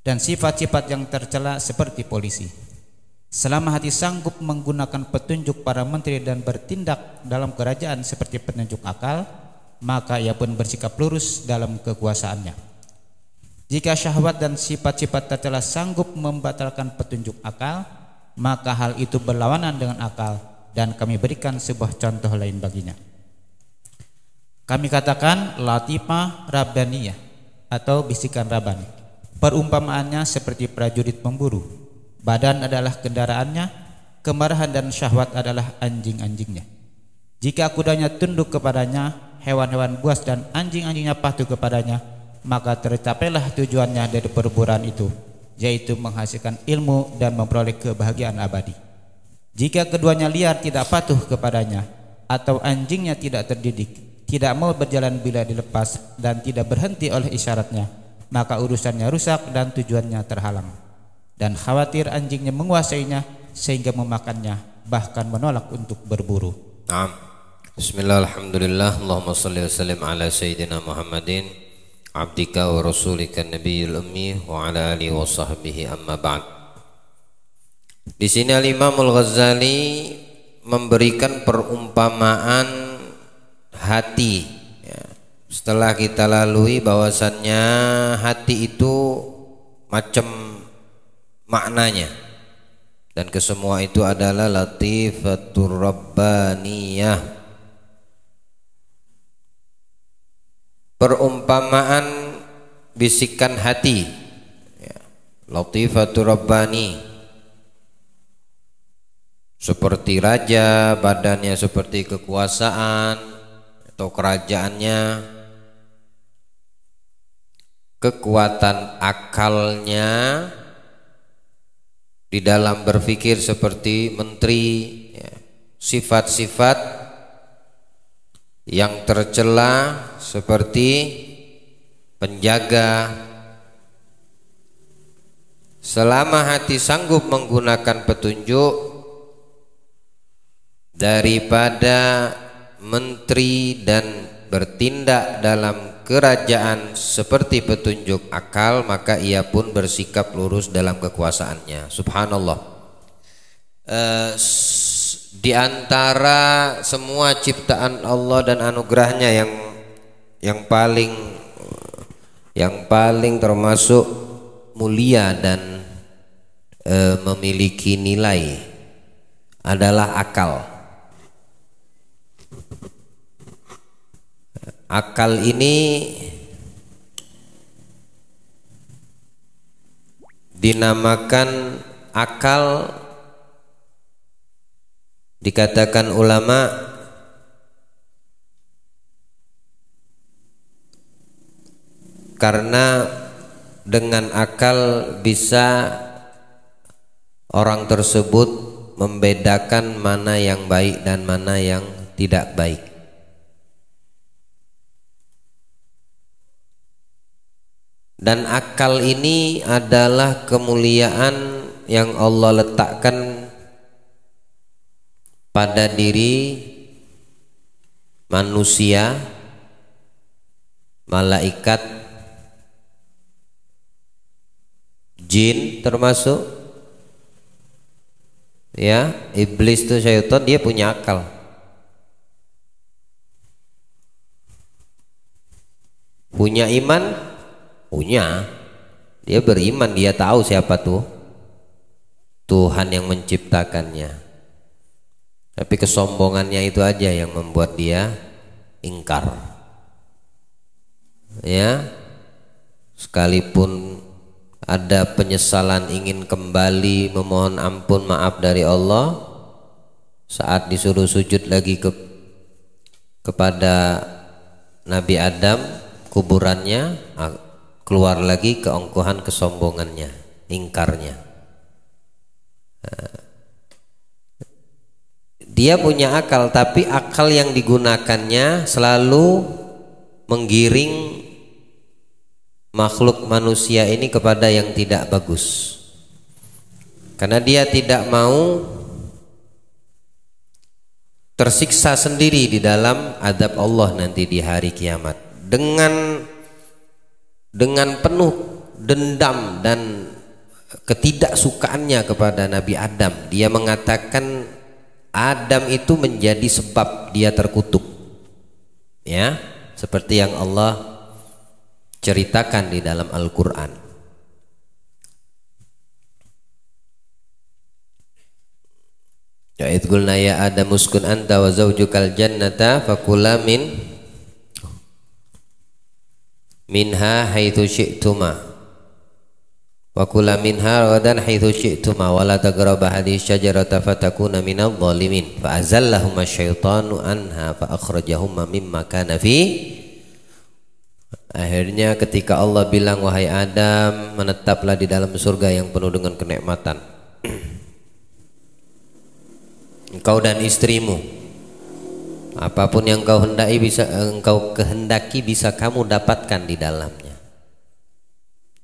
dan sifat-sifat yang tercela seperti polisi. Selama hati sanggup menggunakan petunjuk para menteri dan bertindak dalam kerajaan seperti petunjuk akal, maka ia pun bersikap lurus dalam kekuasaannya. Jika syahwat dan sifat-sifat tercela sanggup membatalkan petunjuk akal, maka hal itu berlawanan dengan akal, dan kami berikan sebuah contoh lain baginya. Kami katakan latifah rabbaniyah atau bisikan rabani. Perumpamaannya seperti prajurit pemburu. Badan adalah kendaraannya, kemarahan dan syahwat adalah anjing-anjingnya. Jika kudanya tunduk kepadanya, hewan-hewan buas dan anjing-anjingnya patuh kepadanya, maka tercapailah tujuannya dari perburuan itu, yaitu menghasilkan ilmu dan memperoleh kebahagiaan abadi. Jika keduanya liar tidak patuh kepadanya, atau anjingnya tidak terdidik, tidak mau berjalan bila dilepas, dan tidak berhenti oleh isyaratnya, maka urusannya rusak dan tujuannya terhalang. Dan khawatir anjingnya menguasainya sehingga memakannya, bahkan menolak untuk berburu. Bismillah, alhamdulillah, Allahumma salli wa sallim ala sayyidina Muhammadin abdika wa rasulika nabiyil ummi wa ala alihi wa sahbihi, amma ba'd. Di sini Al-Imam Al-Ghazali memberikan perumpamaan hati ya. Setelah kita lalui bahwasannya hati itu macam maknanya, dan kesemua itu adalah latifatur rabbaniyah. Perumpamaan bisikan hati ya. Latifatur rabbani, seperti raja, badannya seperti kekuasaan atau kerajaannya, kekuatan akalnya di dalam berpikir seperti menteri ya. Sifat-sifat yang tercela seperti penjaga. Selama hati sanggup menggunakan petunjuk daripada menteri dan bertindak dalam kerajaan seperti petunjuk akal, maka ia pun bersikap lurus dalam kekuasaannya. Subhanallah. Di antara semua ciptaan Allah dan anugerahnya yang paling termasuk mulia dan memiliki nilai adalah akal. Akal ini dinamakan akal, dikatakan ulama karena dengan akal bisa orang tersebut membedakan mana yang baik dan mana yang tidak baik. Dan akal ini adalah kemuliaan yang Allah letakkan pada diri manusia, malaikat, jin termasuk ya. Iblis itu syaitan, dia punya akal. Punya iman? Punya. Dia beriman, dia tahu siapa tuh Tuhan yang menciptakannya. Tapi kesombongannya itu aja yang membuat dia ingkar. Ya. Sekalipun ada penyesalan, ingin kembali memohon ampun maaf dari Allah, saat disuruh sujud lagi kepada Nabi Adam, kuburannya, keluar lagi keongkohan, kesombongannya, ingkarnya. Dia punya akal, tapi akal yang digunakannya selalu menggiring makhluk manusia ini kepada yang tidak bagus, karena dia tidak mau tersiksa sendiri di dalam azab Allah nanti di hari kiamat. Dengan penuh dendam dan ketidaksukaannya kepada Nabi Adam. Dia mengatakan Adam itu menjadi sebab dia terkutuk, ya, seperti yang Allah ceritakan di dalam Al-Quran. Ya idh qulna ya Adam uskun anta wa zawjukal jannata fakula minha haitsu syi'tuma wa kula minha ragadan haitsu syi'tuma wa la taqrabu hadhihi syajarata fatakuna minadh dhalimin fa azallahuma asyaitanu anha fa akhrajahuma mimma kana fi. Akhirnya ketika Allah bilang, wahai Adam, menetaplah di dalam surga yang penuh dengan kenikmatan, engkau dan istrimu, apapun yang engkau kehendaki bisa kamu dapatkan di dalamnya.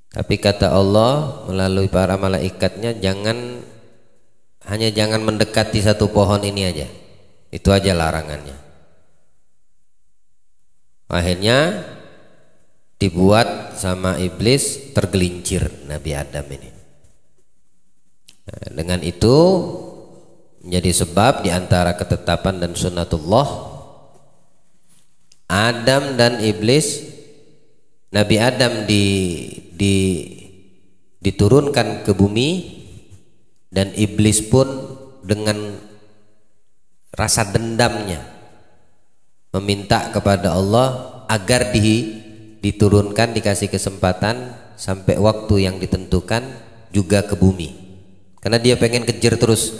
Tapi kata Allah melalui para malaikatnya, jangan mendekati satu pohon ini aja. Itu aja larangannya. Akhirnya dibuat sama iblis tergelincir Nabi Adam ini. Nah, dengan itu menjadi sebab diantara ketetapan dan sunnatullah, Adam dan iblis, Nabi Adam diturunkan ke bumi, dan iblis pun dengan rasa dendamnya meminta kepada Allah agar diturunkan, dikasih kesempatan sampai waktu yang ditentukan juga ke bumi, karena dia pengen kejar terus.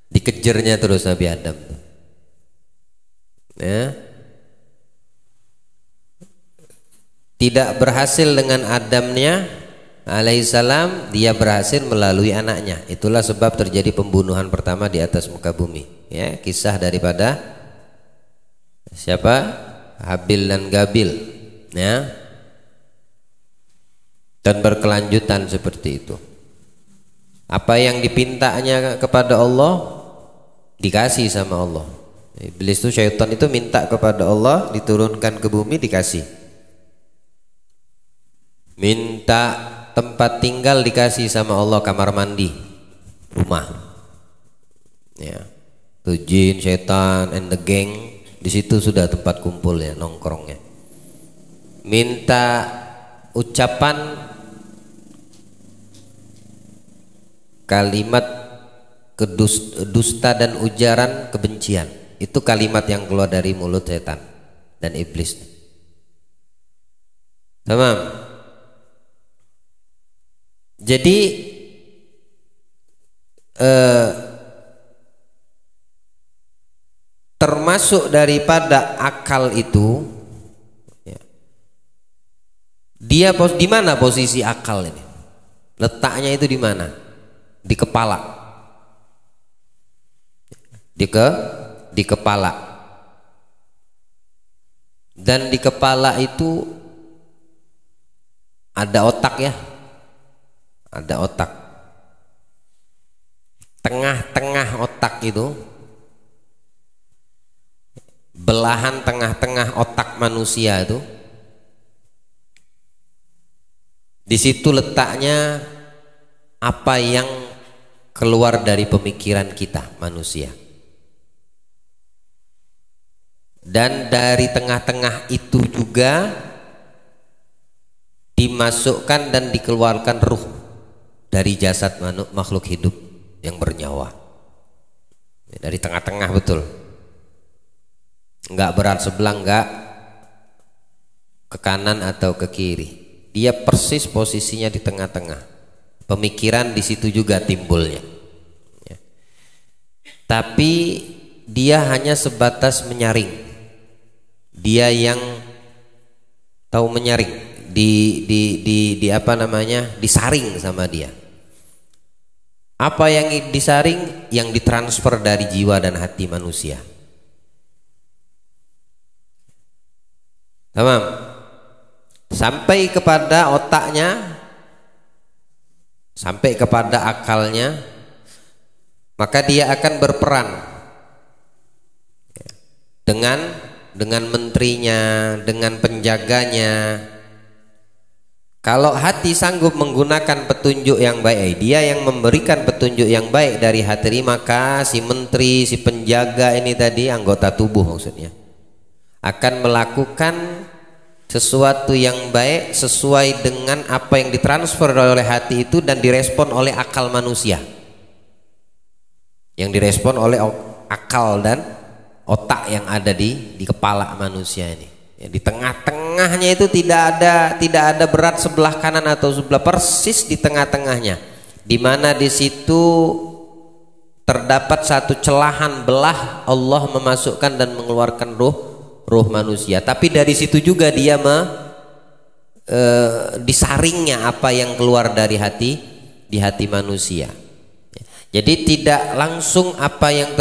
Dikejarnya terus Nabi Adam, ya. Tidak berhasil dengan Adamnya alaihissalam, dia berhasil melalui anaknya. Itulah sebab terjadi pembunuhan pertama di atas muka bumi, ya, kisah daripada siapa? Habil dan Gabil, ya, dan berkelanjutan seperti itu. Apa yang dipintanya kepada Allah dikasih sama Allah. Iblis itu, syaitan itu minta kepada Allah diturunkan ke bumi, dikasih. Minta tempat tinggal dikasih sama Allah, kamar mandi, rumah, ya. Tuh jin, syaitan and the gang di situ sudah tempat kumpulnya, nongkrongnya. Minta ucapan kalimat dusta dan ujaran kebencian. Itu kalimat yang keluar dari mulut setan dan iblis. Tamam. Jadi termasuk daripada akal itu, ya, dia di mana posisi akal ini? Letaknya itu di mana? Di kepala. Di kepala. Dan di kepala itu ada otak, ya. Ada otak. Tengah-tengah otak itu, belahan tengah-tengah otak manusia itu, di situ letaknya apa yang keluar dari pemikiran kita manusia. Dan dari tengah-tengah itu juga dimasukkan dan dikeluarkan ruh dari jasad makhluk hidup yang bernyawa. Dari tengah-tengah betul, enggak berat sebelah, enggak ke kanan atau ke kiri. Dia persis posisinya di tengah-tengah. Pemikiran di situ juga timbulnya, ya. Tapi dia hanya sebatas menyaring. Dia yang tahu menyaring, di apa namanya, disaring sama dia. Apa yang disaring? Yang ditransfer dari jiwa dan hati manusia. Tamam. Sampai kepada otaknya, sampai kepada akalnya, maka dia akan berperan dengan menterinya, dengan penjaganya, Kalau hati sanggup menggunakan petunjuk yang baik, dia yang memberikan petunjuk yang baik dari hati, maka si menteri, si penjaga ini tadi, anggota tubuh maksudnya, akan melakukan sesuatu yang baik sesuai dengan apa yang ditransfer oleh hati itu dan direspon oleh akal manusia, yang direspon oleh akal dan otak yang ada di kepala manusia ini. Ya, di tengah-tengahnya itu tidak ada berat sebelah kanan atau sebelah, persis di tengah-tengahnya, di mana di situ terdapat satu celahan belah, Allah memasukkan dan mengeluarkan ruh manusia. Tapi dari situ juga dia disaringnya apa yang keluar dari hati manusia. Jadi tidak langsung apa yang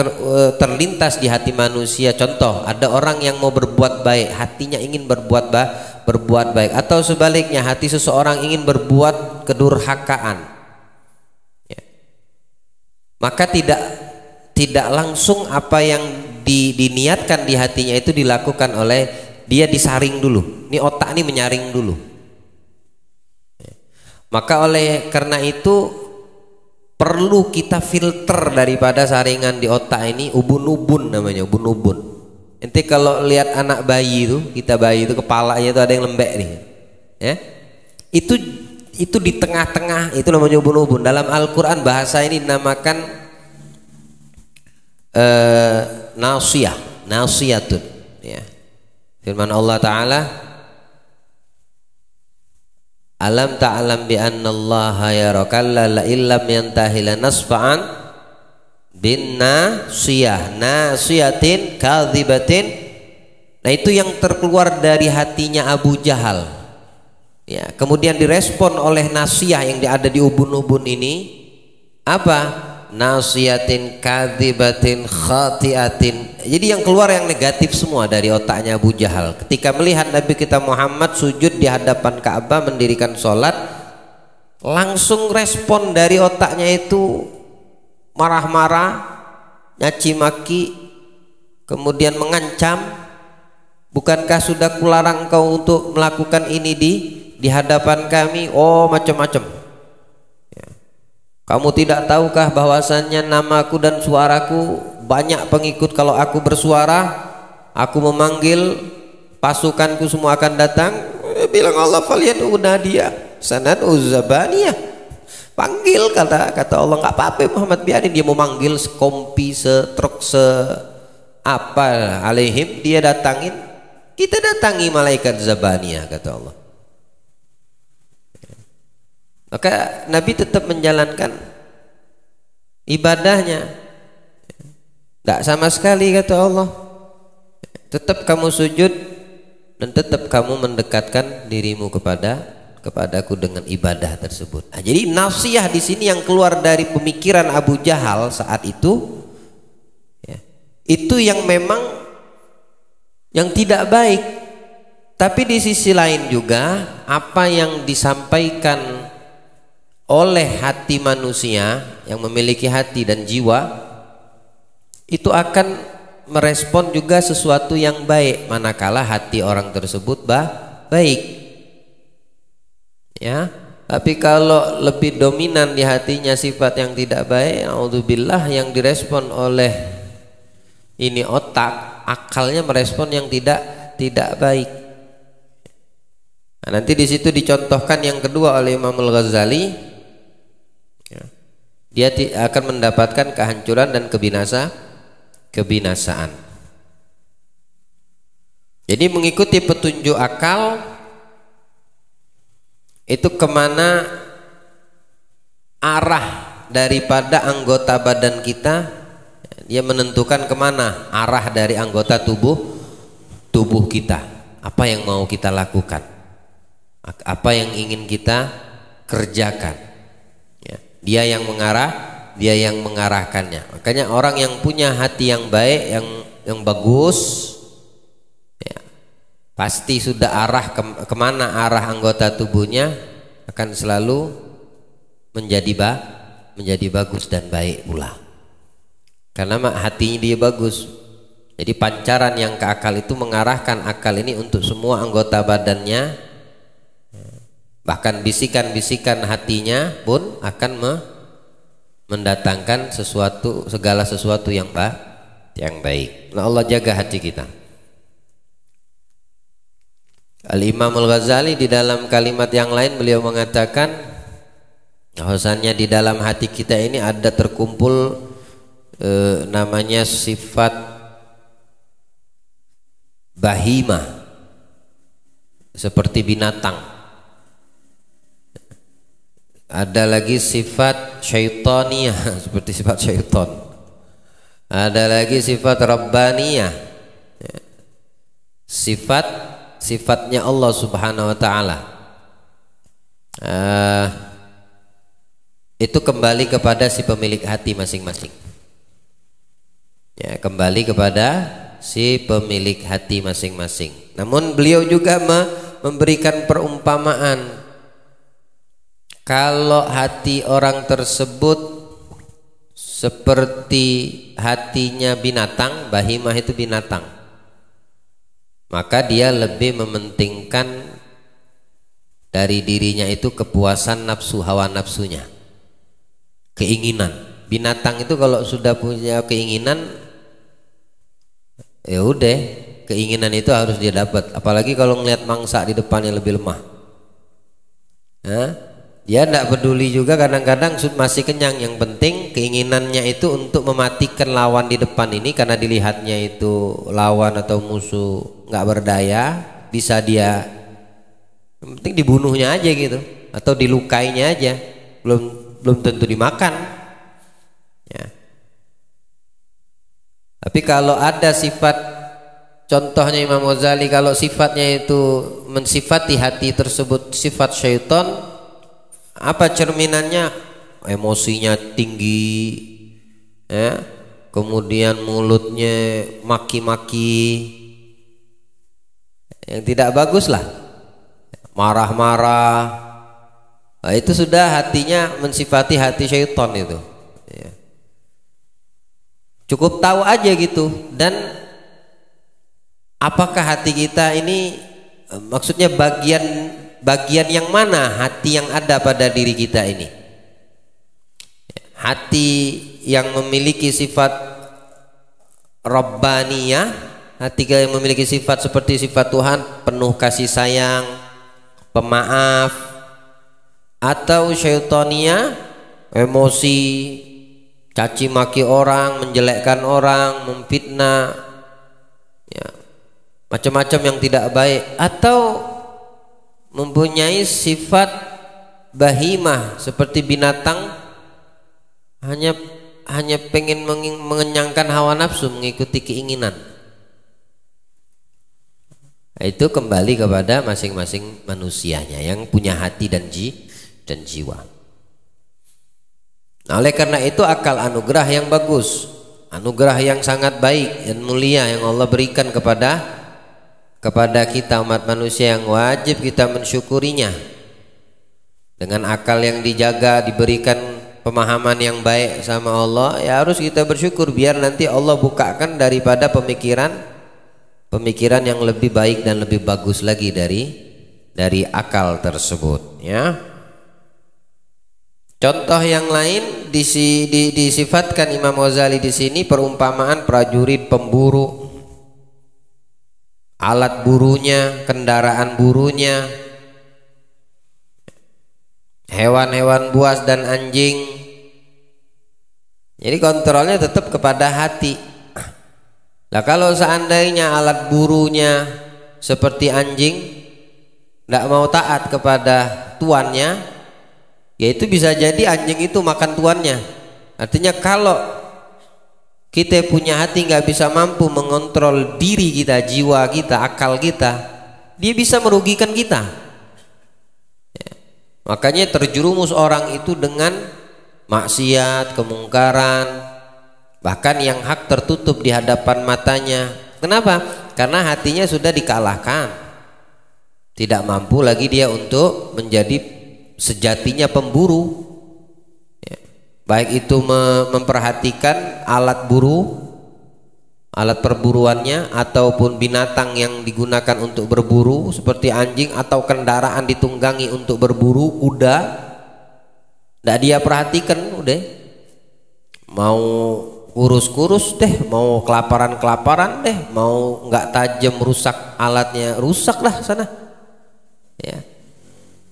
terlintas di hati manusia. Contoh, ada orang yang mau berbuat baik, hatinya ingin berbuat baik, atau sebaliknya hati seseorang ingin berbuat kedurhakaan, ya. Maka tidak langsung apa yang diniatkan di hatinya itu dilakukan oleh dia, disaring dulu. Ini otak ini menyaring dulu, ya. Maka oleh karena itu perlu kita filter daripada saringan di otak ini, ubun-ubun namanya, ubun-ubun. Nanti kalau lihat anak bayi itu, bayi itu kepalanya itu ada yang lembek nih, ya. Itu di tengah-tengah itu namanya ubun-ubun. Dalam Al-Quran bahasa ini dinamakan nasiyatun, ya. Firman Allah Ta'ala, alam ta'lam bi anna allaha yarakalla la illam yantahi lanasfa'an bin nasiyatin kadhibatin. Nah, itu yang terkeluar dari hatinya Abu Jahal, ya. Kemudian direspon oleh nasiyah yang ada di ubun-ubun ini, apa? Nasiyatin kadhibatin khati'atin. Jadi yang keluar yang negatif semua dari otaknya Abu Jahal. Ketika melihat Nabi kita Muhammad sujud di hadapan Ka'bah mendirikan sholat, langsung respon dari otaknya itu marah-marah, nyaci maki, kemudian mengancam. Bukankah sudah kularang kau untuk melakukan ini di hadapan kami? Oh, macam-macam. Kamu tidak tahukah bahwasannya namaku dan suaraku banyak pengikut? Kalau aku bersuara, aku memanggil, pasukanku semua akan datang. Bilang Allah, faliyad'u nadiya sanad'u zabaniyah. Panggil, kata Allah, nggak apa-apa Muhammad, biarin dia mau manggil sekompi, setruk, apa alaihim, dia datangin. Kita datangi malaikat zabaniyah, kata Allah. Maka Nabi tetap menjalankan ibadahnya, tidak sama sekali, kata Allah. Tetap kamu sujud dan tetap kamu mendekatkan dirimu kepadaku dengan ibadah tersebut. Nah, jadi nafsiyah di sini yang keluar dari pemikiran Abu Jahal saat itu, ya, itu yang memang yang tidak baik. Tapi di sisi lain juga apa yang disampaikan oleh hati manusia yang memiliki hati dan jiwa itu akan merespon juga sesuatu yang baik manakala hati orang tersebut baik, ya. Tapi kalau lebih dominan di hatinya sifat yang tidak baik, naudzubillah, yang direspon oleh ini otak, akalnya merespon yang tidak baik. Nah, nanti di situ dicontohkan yang kedua oleh Imam Al-Ghazali. Dia akan mendapatkan kehancuran dan kebinasaan. Jadi mengikuti petunjuk akal itu kemana arah daripada anggota badan kita, dia menentukan kemana arah dari anggota tubuh kita, apa yang mau kita lakukan, apa yang ingin kita kerjakan. Dia yang mengarah, dia yang mengarahkannya. Makanya orang yang punya hati yang baik, yang bagus, ya, pasti sudah arah kemana arah anggota tubuhnya akan selalu menjadi bagus dan baik pula. Karena hatinya dia bagus. Jadi pancaran yang ke akal itu mengarahkan akal ini untuk semua anggota badannya Bahkan bisikan-bisikan hatinya pun akan mendatangkan segala sesuatu yang baik. Nah, Allah jaga hati kita. Al-Imam Al-Ghazali di dalam kalimat yang lain beliau mengatakan bahwasannya di dalam hati kita ini ada terkumpul namanya sifat bahimah, seperti binatang. Ada lagi sifat syaitaniyah seperti sifat syaitan. Ada lagi sifat rabbaniyah, sifatnya Allah Subhanahu wa taala. Itu kembali kepada si pemilik hati masing-masing. Ya, kembali kepada si pemilik hati masing-masing. Namun beliau juga memberikan perumpamaan. Kalau hati orang tersebut seperti hatinya binatang, bahimah itu binatang, maka dia lebih mementingkan dari dirinya itu kepuasan nafsu, hawa nafsunya, keinginan. Binatang itu kalau sudah punya keinginan, ya udah, keinginan itu harus dia dapat. Apalagi kalau ngelihat mangsa di depannya lebih lemah, dia tidak peduli juga, kadang-kadang masih kenyang. Yang penting keinginannya itu untuk mematikan lawan di depan ini, karena dilihatnya itu lawan atau musuh nggak berdaya, bisa dia, yang penting dibunuhnya aja gitu, atau dilukainya aja, belum tentu dimakan. Ya. Tapi kalau ada sifat, contohnya Imam Ghazali, kalau sifatnya itu mensifati hati tersebut sifat syaitan, apa cerminannya? Emosinya tinggi, ya, kemudian mulutnya maki-maki, yang tidak bagus lah, marah-marah. Nah, itu sudah hatinya mensifati hati syaitan itu. Ya. Cukup tahu aja gitu. Dan apakah hati kita ini, maksudnya bagian yang mana hati yang ada pada diri kita ini? Hati yang memiliki sifat Rabbaniyah, hati yang memiliki sifat seperti sifat Tuhan, penuh kasih sayang, pemaaf, atau syaitaniyah, emosi, caci maki orang, menjelekkan orang, memfitnah, ya, macam-macam yang tidak baik, atau mempunyai sifat bahimah seperti binatang, hanya pengen mengenyangkan hawa nafsu, mengikuti keinginan. Itu kembali kepada masing-masing manusianya yang punya hati dan jiwa. Nah, oleh karena itu akal anugerah yang bagus, anugerah yang sangat baik dan mulia yang Allah berikan kepada kita umat manusia, yang wajib kita mensyukurinya. Dengan akal yang dijaga, diberikan pemahaman yang baik sama Allah, ya harus kita bersyukur, biar nanti Allah bukakan daripada pemikiran yang lebih baik dan lebih bagus lagi dari akal tersebut, ya. Contoh yang lain disifatkan Imam Ghazali di sini, perumpamaan prajurit pemburu, alat burunya, kendaraan burunya, hewan-hewan buas dan anjing. Jadi kontrolnya tetap kepada hati. Nah, kalau seandainya alat burunya seperti anjing, tidak mau taat kepada tuannya, yaitu bisa jadi anjing itu makan tuannya. Artinya kalau kita punya hati nggak bisa mampu mengontrol diri kita, jiwa kita, akal kita, dia bisa merugikan kita. Ya. Makanya terjerumus orang itu dengan maksiat, kemungkaran, bahkan yang hak tertutup di hadapan matanya. Kenapa? Karena hatinya sudah dikalahkan, tidak mampu lagi dia untuk menjadi sejatinya pemburu. Baik itu memperhatikan alat buru alat perburuannya, ataupun binatang yang digunakan untuk berburu seperti anjing, atau kendaraan ditunggangi untuk berburu, kuda, tidak dia perhatikan, udah mau kurus-kurus deh, mau kelaparan-kelaparan deh, mau nggak tajam rusak alatnya, rusak lah sana ya.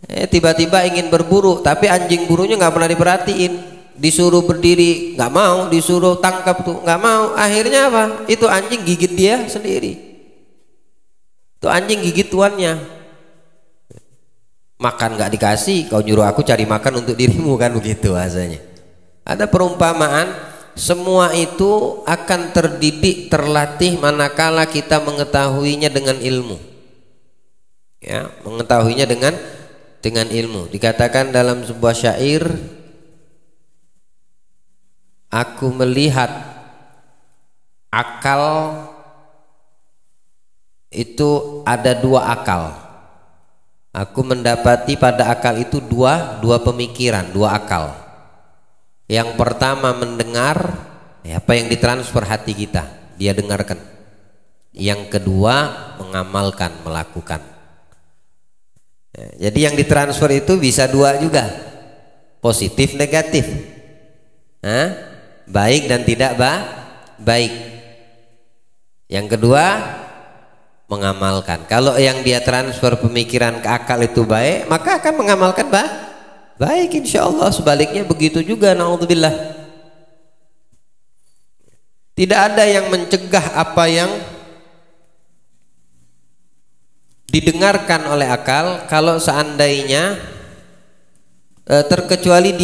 Tiba-tiba ingin berburu tapi anjing burunya nggak pernah diperhatiin, disuruh berdiri nggak mau, disuruh tangkap tuh nggak mau, akhirnya apa? Itu anjing gigit dia sendiri, itu anjing gigit tuannya. Makan nggak dikasih, kau nyuruh aku cari makan untuk dirimu, kan begitu bahasanya. Ada perumpamaan, semua itu akan terdidik, terlatih manakala kita mengetahuinya dengan ilmu. Ya, mengetahuinya dengan ilmu. Dikatakan dalam sebuah syair, aku melihat akal itu ada dua akal. Aku mendapati pada akal itu dua pemikiran, dua akal. Yang pertama mendengar, apa yang ditransfer hati kita, dia dengarkan. Yang kedua mengamalkan, melakukan. Jadi yang ditransfer itu bisa dua juga, positif negatif, baik dan tidak baik. Yang kedua mengamalkan. Kalau yang dia transfer pemikiran ke akal itu baik, maka akan mengamalkan baik, insya Allah. Sebaliknya begitu juga, naudzubillah. Tidak ada yang mencegah apa yang didengarkan oleh akal, kalau seandainya terkecuali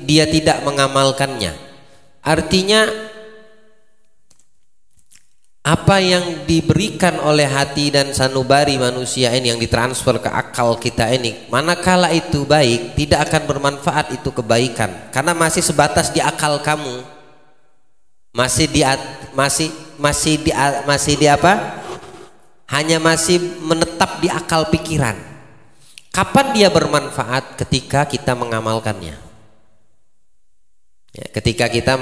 dia tidak mengamalkannya. Artinya apa yang diberikan oleh hati dan sanubari manusia ini, yang ditransfer ke akal kita ini, manakala itu baik, tidak akan bermanfaat itu kebaikan, karena masih sebatas di akal kamu, hanya masih menetap di akal pikiran. Kapan dia bermanfaat? Ketika kita mengamalkannya. Ya, ketika kita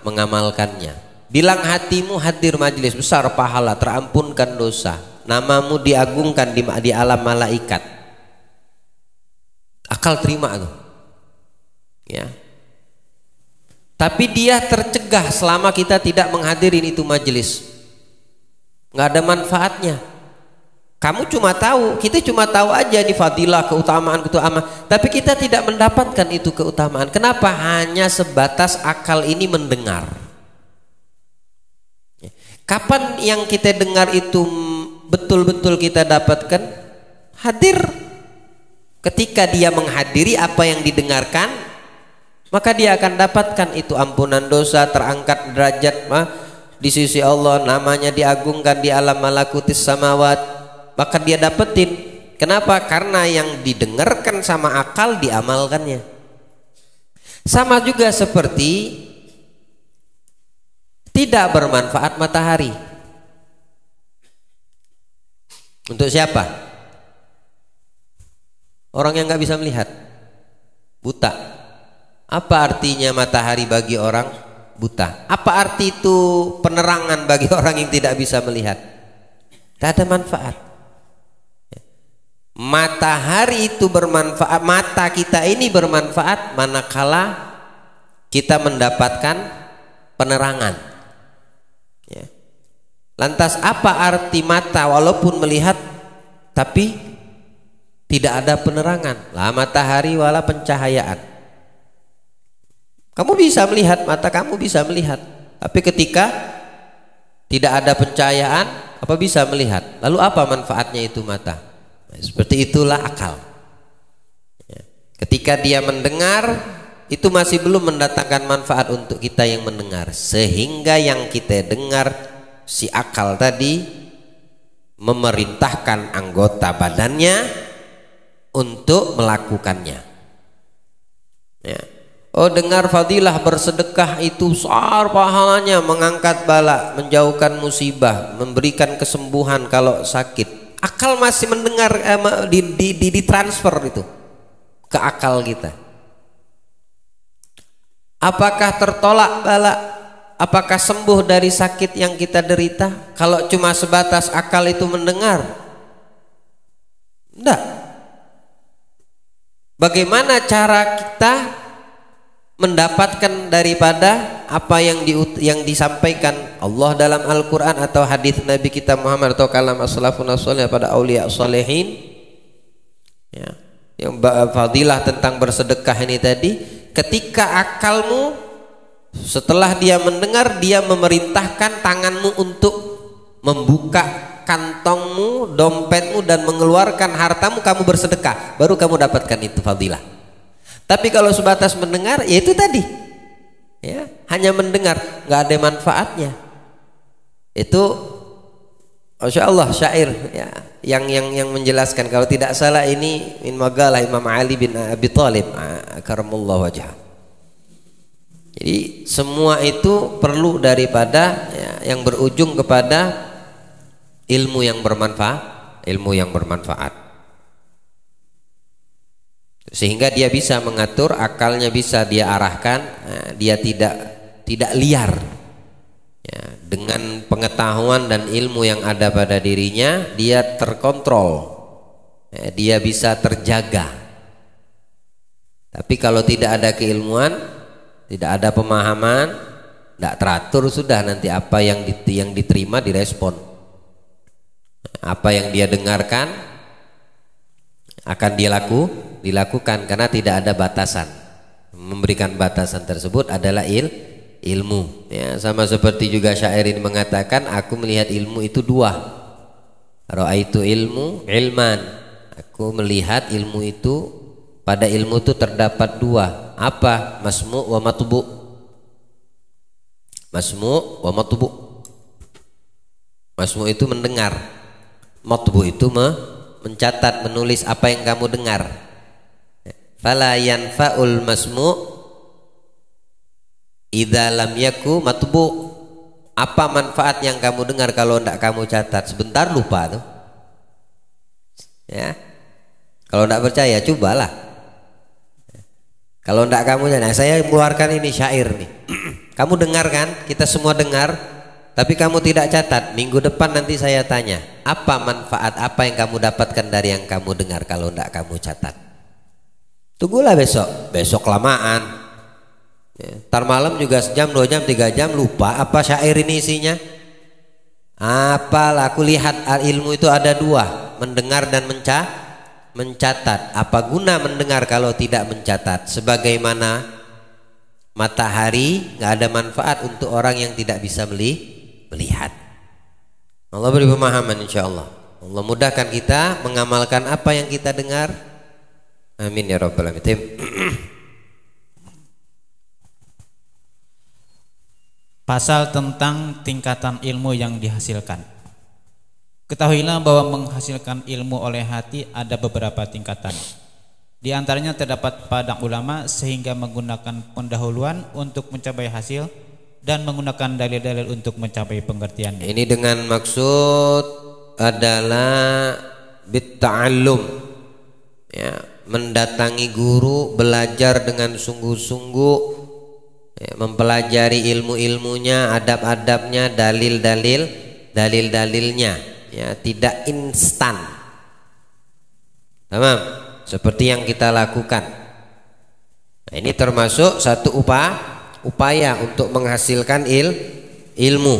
mengamalkannya. Bilang hatimu hadir majelis, besar pahala, terampunkan dosa, namamu diagungkan di alam malaikat. Akal terima tuh, ya. Tapi dia tercegah selama kita tidak menghadirin itu majelis, nggak ada manfaatnya. Kamu cuma tahu, kita cuma tahu aja di fadilah, keutamaan, tapi kita tidak mendapatkan itu keutamaan. Kenapa? Hanya sebatas akal ini mendengar. Kapan yang kita dengar itu betul-betul kita dapatkan? Hadir. Ketika dia menghadiri apa yang didengarkan, maka dia akan dapatkan itu ampunan dosa, terangkat derajat di sisi Allah, namanya diagungkan di alam malakutis samawat. Maka dia dapetin. Kenapa? Karena yang didengarkan sama akal diamalkannya. Sama juga seperti tidak bermanfaat matahari. Untuk siapa? Orang yang nggak bisa melihat, buta. Apa artinya matahari bagi orang buta? Apa arti itu penerangan bagi orang yang tidak bisa melihat? Tidak ada manfaat. Matahari itu bermanfaat, mata kita ini bermanfaat manakala kita mendapatkan penerangan. Ya. Lantas apa arti mata walaupun melihat tapi tidak ada penerangan? Lah matahari wala pencahayaan. Kamu bisa melihat, mata kamu bisa melihat, tapi ketika tidak ada pencahayaan, apa bisa melihat? Lalu apa manfaatnya itu mata? Nah, seperti itulah akal. Ya. Ketika dia mendengar, itu masih belum mendatangkan manfaat untuk kita yang mendengar, sehingga yang kita dengar, si akal tadi memerintahkan anggota badannya untuk melakukannya. Ya. Oh, dengar fadilah bersedekah itu besar pahalanya, mengangkat bala, menjauhkan musibah, memberikan kesembuhan kalau sakit. Akal masih mendengar, ditransfer itu ke akal kita. Apakah tertolak bala? apakah sembuh dari sakit yang kita derita kalau cuma sebatas akal itu mendengar? Enggak. Bagaimana cara kita mendapatkan daripada apa yang disampaikan Allah dalam Al-Quran atau hadis Nabi kita Muhammad atau kalam as-salafun as-salih pada aulia salihin, ya, yang fadilah tentang bersedekah ini tadi. Ketika akalmu setelah dia mendengar, dia memerintahkan tanganmu untuk membuka kantongmu, dompetmu, dan mengeluarkan hartamu, kamu bersedekah, baru kamu dapatkan itu fadilah. Tapi kalau sebatas mendengar, ya itu tadi, ya, hanya mendengar, nggak ada manfaatnya. Itu Masya Allah syair, ya, yang menjelaskan, kalau tidak salah ini min magalah Imam Ali bin Abi Thalib karamallahu wajhah. Jadi semua itu perlu daripada, ya, yang berujung kepada ilmu yang bermanfaat, sehingga dia bisa mengatur, akalnya bisa dia arahkan, dia tidak liar, ya, dengan pengetahuan dan ilmu yang ada pada dirinya, dia terkontrol, ya, dia bisa terjaga. Tapi kalau tidak ada keilmuan, tidak ada pemahaman, tidak teratur, sudah nanti apa yang diterima direspon. Apa yang dia dengarkan akan dilakukan karena tidak ada batasan. Memberikan batasan tersebut adalah ilmu, ya, sama seperti juga syair ini mengatakan, aku melihat ilmu itu dua. Ra'aitu ilman, aku melihat ilmu itu, pada ilmu itu terdapat dua. Apa? Masmu' wa matbu'. Masmu' wa matbu'. Masmu' itu mendengar, matbu' itu mencatat, menulis apa yang kamu dengar. Fala yanfa'ul masmu' idza lam yaku matbu'. Apa manfaat yang kamu dengar kalau tidak kamu catat? Sebentar lupa tuh, ya. Kalau tidak percaya cobalah. Kalau tidak kamu, nah saya mengeluarkan ini syair nih. Kamu dengar kan? Kita semua dengar, tapi kamu tidak catat. Minggu depan nanti saya tanya, apa manfaat, apa yang kamu dapatkan dari yang kamu dengar kalau tidak kamu catat? Tunggulah besok kelamaan, ya, ntar malam juga sejam, 2 jam, 3 jam lupa apa syair ini isinya. Apalah, aku lihat ilmu itu ada dua, mendengar dan mencatat. Apa guna mendengar kalau tidak mencatat? Sebagaimana matahari nggak ada manfaat untuk orang yang tidak bisa melihat. Allah beri pemahaman insyaallah. Allah mudahkan kita mengamalkan apa yang kita dengar. Amin ya rabbal alamin. Pasal tentang tingkatan ilmu yang dihasilkan. Ketahuilah bahwa menghasilkan ilmu oleh hati ada beberapa tingkatan. Di antaranya terdapat pada ulama sehingga menggunakan pendahuluan untuk mencapai hasil dan menggunakan dalil-dalil untuk mencapai pengertiannya. Ini dengan maksud adalah bitta'allum, ya, mendatangi guru, belajar dengan sungguh-sungguh, ya, mempelajari ilmu-ilmunya, adab-adabnya, dalil-dalilnya, ya, tidak instan. Tamam, seperti yang kita lakukan. Nah, ini termasuk satu upaya untuk menghasilkan ilmu.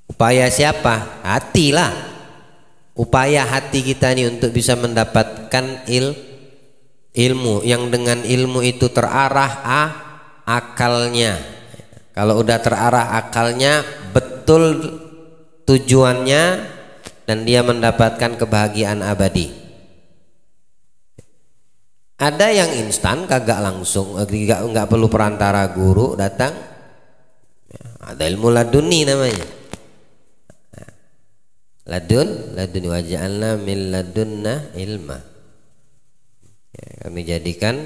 Upaya siapa? Hati lah. Upaya hati kita ini untuk bisa mendapatkan ilmu, yang dengan ilmu itu terarah akalnya. Kalau udah terarah akalnya, betul tujuannya, dan dia mendapatkan kebahagiaan abadi. Ada yang instan, kagak langsung, nggak perlu perantara guru datang. Ada ilmu laduni namanya. Ladun wa ja'alna min ladunna ilma. Ya, kami jadikan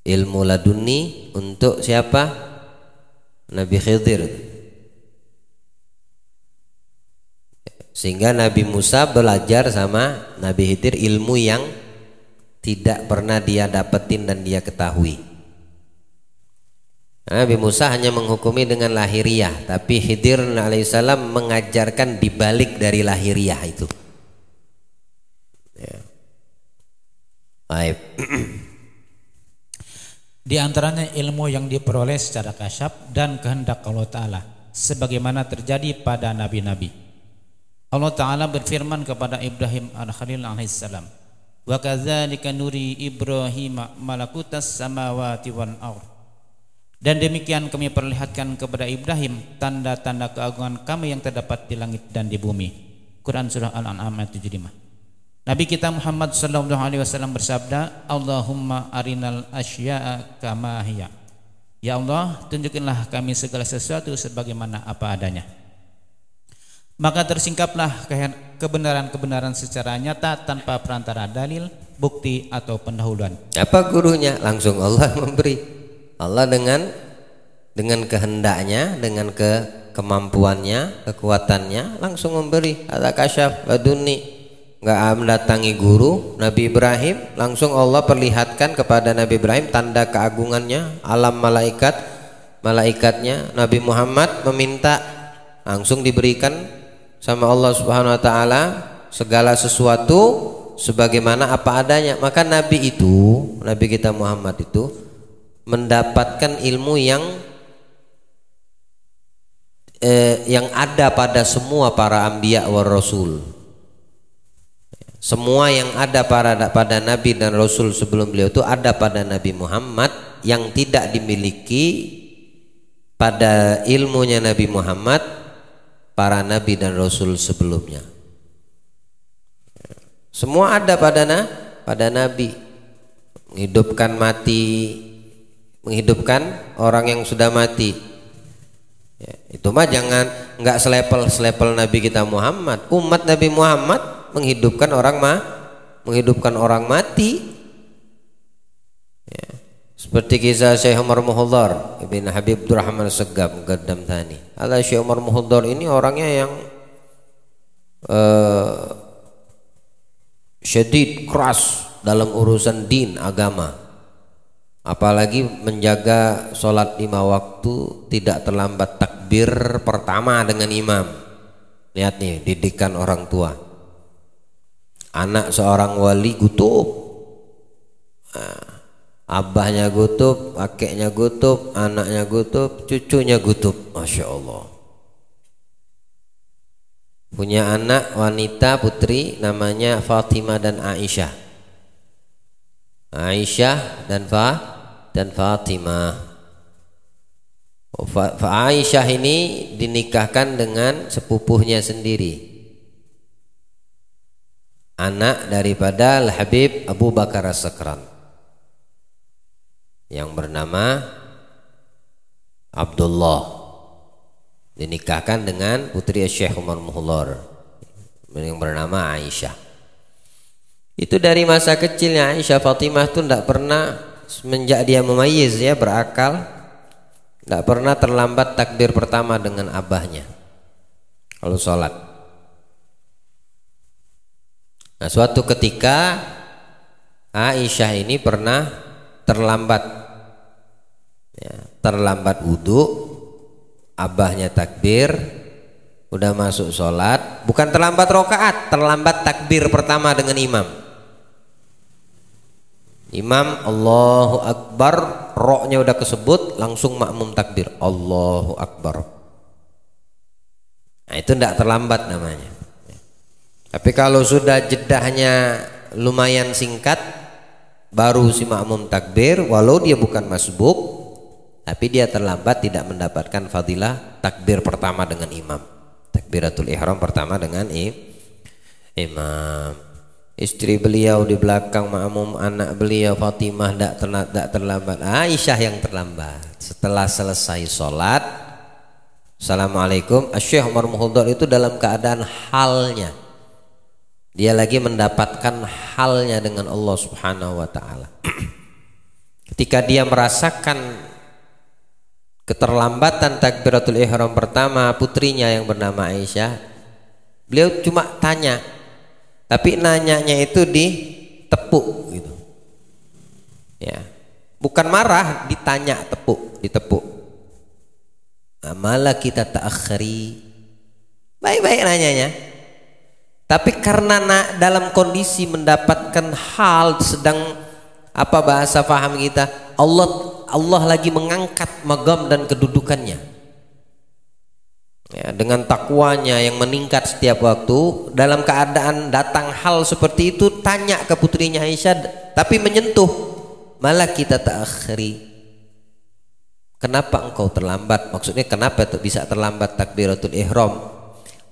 ilmu laduni untuk siapa? Nabi Khidir. Sehingga Nabi Musa belajar sama Nabi Khidir ilmu yang tidak pernah dia dapetin dan dia ketahui. Nabi Musa hanya menghukumi dengan lahiriah, tapi Khidir alaihissalam mengajarkan dibalik dari lahiriah itu. Ya. Baik. Di antaranya ilmu yang diperoleh secara kasyaf dan kehendak Allah Ta'ala, sebagaimana terjadi pada nabi-nabi. Allah Ta'ala berfirman kepada Ibrahim al-Khalil alaihissalam, wa kadzalika nuri Ibrahim malakutas samawati wal ardh. Dan demikian kami perlihatkan kepada Ibrahim tanda-tanda keagungan kami yang terdapat di langit dan di bumi. Quran surah Al-An'am ayat 75. Nabi kita Muhammad sallallahu alaihi wasallam bersabda, Allahumma arinal asya'a kama hiya. Ya Allah, tunjukilah kami segala sesuatu sebagaimana apa adanya. Maka tersingkaplah kebenaran-kebenaran secara nyata tanpa perantara dalil, bukti atau pendahuluan. Apa gurunya? Langsung Allah memberi. Allah dengan kehendaknya, dengan kemampuannya, kekuatannya langsung memberi. Ada kasyaf laduni, nggak mendatangi guru. Nabi Ibrahim langsung Allah perlihatkan kepada Nabi Ibrahim tanda keagungannya, alam malaikatnya. Nabi Muhammad meminta, langsung diberikan sama Allah Subhanahu wa taala segala sesuatu sebagaimana apa adanya. Maka Nabi kita Muhammad itu mendapatkan ilmu yang ada pada semua para anbiya wa rasul. Semua yang ada pada nabi dan rasul sebelum beliau itu ada pada Nabi Muhammad, yang tidak dimiliki pada ilmunya Nabi Muhammad para nabi dan rasul sebelumnya. Semua ada pada nabi. Menghidupkan mati, menghidupkan orang yang sudah mati. Ya, itu mah jangan nggak selepel Nabi kita Muhammad. Umat Nabi Muhammad menghidupkan orang mati. Ya, seperti kisah Syekh Umar Muhudhar Ibn Habib Abdurrahman Segaf Muqaddam Thani. Syekh Umar Muhudhar ini orangnya yang syadid, keras dalam urusan din agama. Apalagi menjaga sholat 5 waktu, tidak terlambat takbir pertama dengan imam. Lihat nih didikan orang tua. Anak seorang wali gutub, abahnya gutub, kakeknya gutub, anaknya gutub, cucunya gutub. Masya Allah. Punya anak wanita putri namanya Fatimah dan Aisyah. Aisyah dan Fatimah. Aisyah ini dinikahkan dengan sepupuhnya sendiri, anak daripada Al-Habib Abu Bakar As-Sakran yang bernama Abdullah, dinikahkan dengan putri Syekh Umar Muhudhar yang bernama Aisyah. Itu dari masa kecilnya Aisyah. Fatimah itu tidak pernah, semenjak dia memayyiz, ya berakal, tidak pernah terlambat takbir pertama dengan abahnya kalau sholat. Nah, suatu ketika Aisyah ini pernah terlambat, ya, terlambat wudhu, abahnya takbir, udah masuk sholat, bukan terlambat rokaat, terlambat takbir pertama dengan imam. Imam Allahu Akbar, roknya udah kesebut, langsung makmum takbir Allahu Akbar. Nah, itu tidak terlambat namanya. Tapi kalau sudah jedahnya lumayan singkat, baru si makmum takbir, walau dia bukan masbuk, tapi dia terlambat, tidak mendapatkan fadilah takbir pertama dengan imam, takbiratul ihram pertama dengan imam. Istri beliau di belakang makmum, anak beliau Fatimah tidak terlambat, Aisyah yang terlambat. Setelah selesai sholat, Assalamualaikum, Syekh Umar Muhudhar itu dalam keadaan halnya, dia lagi mendapatkan halnya dengan Allah Subhanahu wa ta'ala. Ketika dia merasakan keterlambatan takbiratul ihram pertama putrinya yang bernama Aisyah, beliau cuma tanya, tapi nanyanya itu ditepuk gitu. Ya. Bukan marah, ditanya, ditepuk. Malah kita ta'akhiri. Baik-baik nanyanya. Tapi karena dalam kondisi mendapatkan hal sedang apa bahasa faham kita, Allah lagi mengangkat magam dan kedudukannya. Ya, dengan takwanya yang meningkat setiap waktu, dalam keadaan datang hal seperti itu, tanya ke putrinya Aisyah, tapi menyentuh. Malah kita ta'akhiri. Kenapa engkau terlambat? Maksudnya kenapa bisa terlambat takbiratul ihram?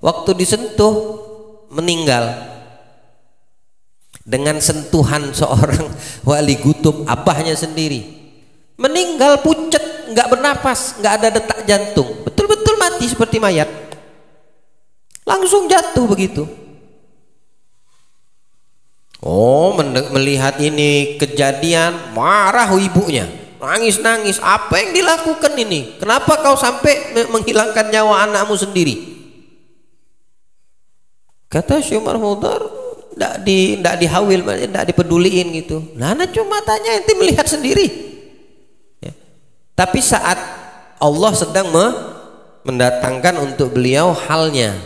Waktu disentuh meninggal dengan sentuhan seorang wali kutub, abahnya sendiri meninggal, pucat, nggak bernafas, nggak ada detak jantung, betul-betul mati seperti mayat, langsung jatuh begitu. Oh, melihat ini kejadian, marah ibunya, nangis-nangis. Apa yang dilakukan ini? Kenapa kau sampai menghilangkan nyawa anakmu sendiri? Kata Syekh Umar Mudar, tidak dihawil, tidak dipeduliin gitu. Nah, anak cuma tanya, ente melihat sendiri. Ya. Tapi saat Allah sedang mendatangkan untuk beliau halnya,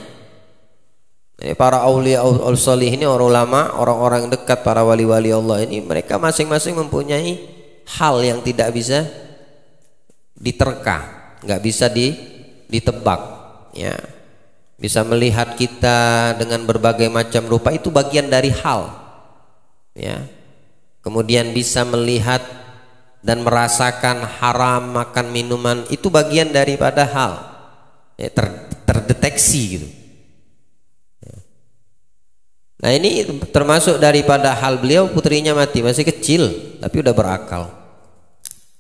para aulia al-salih ini, orang ulama, orang-orang dekat, para wali-wali Allah ini, mereka masing-masing mempunyai hal yang tidak bisa diterka, nggak bisa ditebak, ya. Bisa melihat kita dengan berbagai macam rupa, itu bagian dari hal, ya. Kemudian bisa melihat dan merasakan haram makan minuman, itu bagian daripada hal, ya, terdeteksi gitu. Ya. Nah, ini termasuk daripada hal beliau. Putrinya mati, masih kecil tapi udah berakal.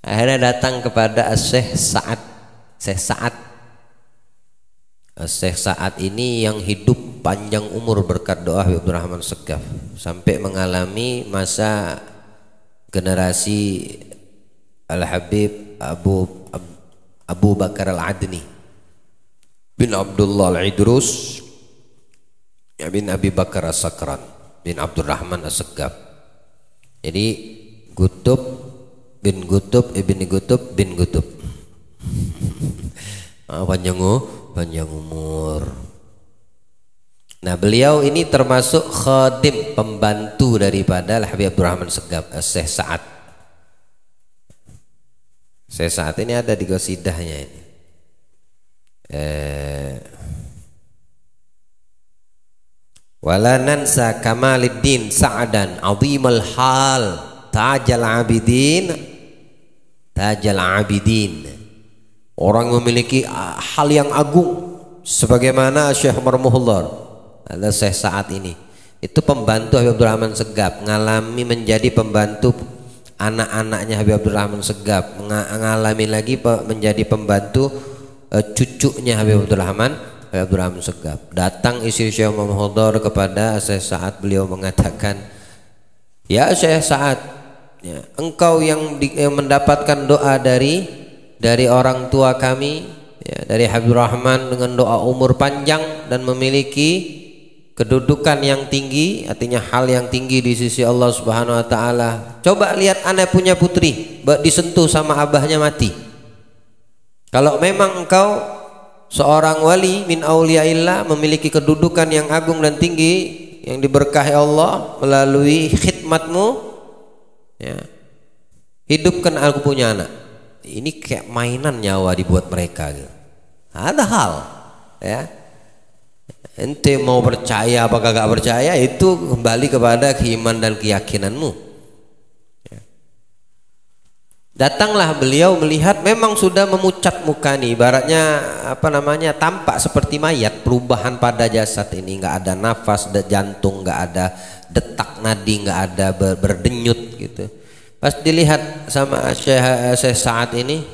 Akhirnya datang kepada Syekh Sa'ad. Syekh Sa'ad ini yang hidup panjang umur berkat doa Habib Abdurrahman Segaf, sampai mengalami masa generasi Al-Habib Abu Bakar Al-Adni bin Abdullah Al-Idrus bin Abi Bakar As-Sakran bin Abdurrahman As-Segaf. Jadi Gutub bin Gutub ibni Gutub bin Gutub. Panjang umur. Nah, beliau ini termasuk khadim, pembantu daripada Habib Abdurrahman Segaf, Syekh Sa'ad. Syekh Sa'ad ini ada di qasidahnya ini. Wala nansa Kamaliddin Sa'adan azimal hal tajal abidin. Orang memiliki hal yang agung sebagaimana Syekh Umar Muhlar, ada Syekh Sa'ad ini. Itu pembantu Habib Abdurrahman Segaf, mengalami menjadi pembantu anak-anaknya Habib Abdurrahman Segaf, mengalami lagi menjadi pembantu cucunya Habib Abdurrahman Segaf. Datang istri Syekh Umar Muhlar kepada Syekh Sa'ad, beliau mengatakan, ya Syekh Sa'ad, ya, engkau yang mendapatkan doa dari orang tua kami, ya, dari Habib Rahman dengan doa umur panjang dan memiliki kedudukan yang tinggi, artinya hal yang tinggi di sisi Allah Subhanahu wa taala. Coba lihat anak punya putri disentuh sama abahnya mati. Kalau memang engkau seorang wali min auliyaillah, memiliki kedudukan yang agung dan tinggi yang diberkahi Allah melalui khidmatmu, ya, hidupkan aku punya anak. Ini kayak mainan nyawa dibuat mereka gitu. Ada hal, ya. Ente mau percaya apa gak percaya itu kembali kepada keimanan dan keyakinanmu, ya. Datanglah beliau melihat memang sudah memucat muka nih, ibaratnya apa namanya, tampak seperti mayat, perubahan pada jasad ini, nggak ada nafas, ada jantung, nggak ada detak nadi, nggak ada berdenyut gitu. Pas dilihat sama Syekh Sa'ad ini,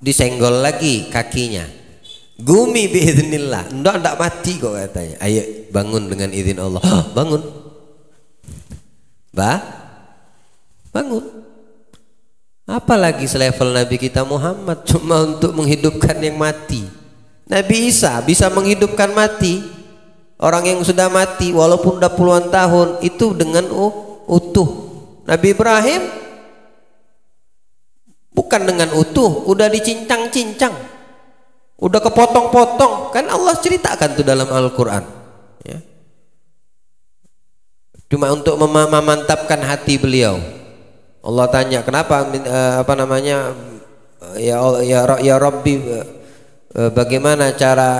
disenggol lagi kakinya. Gumi biiznillah, ndak mati kok katanya. Ayo bangun dengan izin Allah. Bangun. Bangun. Apalagi selevel Nabi kita Muhammad cuma untuk menghidupkan yang mati. Nabi Isa bisa menghidupkan mati. Orang yang sudah mati walaupun udah puluhan tahun itu dengan utuh. Nabi Ibrahim Bukan dengan utuh, udah dicincang-cincang, udah kepotong-potong. Kan Allah ceritakan tuh dalam Al-Quran ya. Cuma untuk memantapkan hati beliau. Allah tanya, kenapa ya Rabbi, bagaimana cara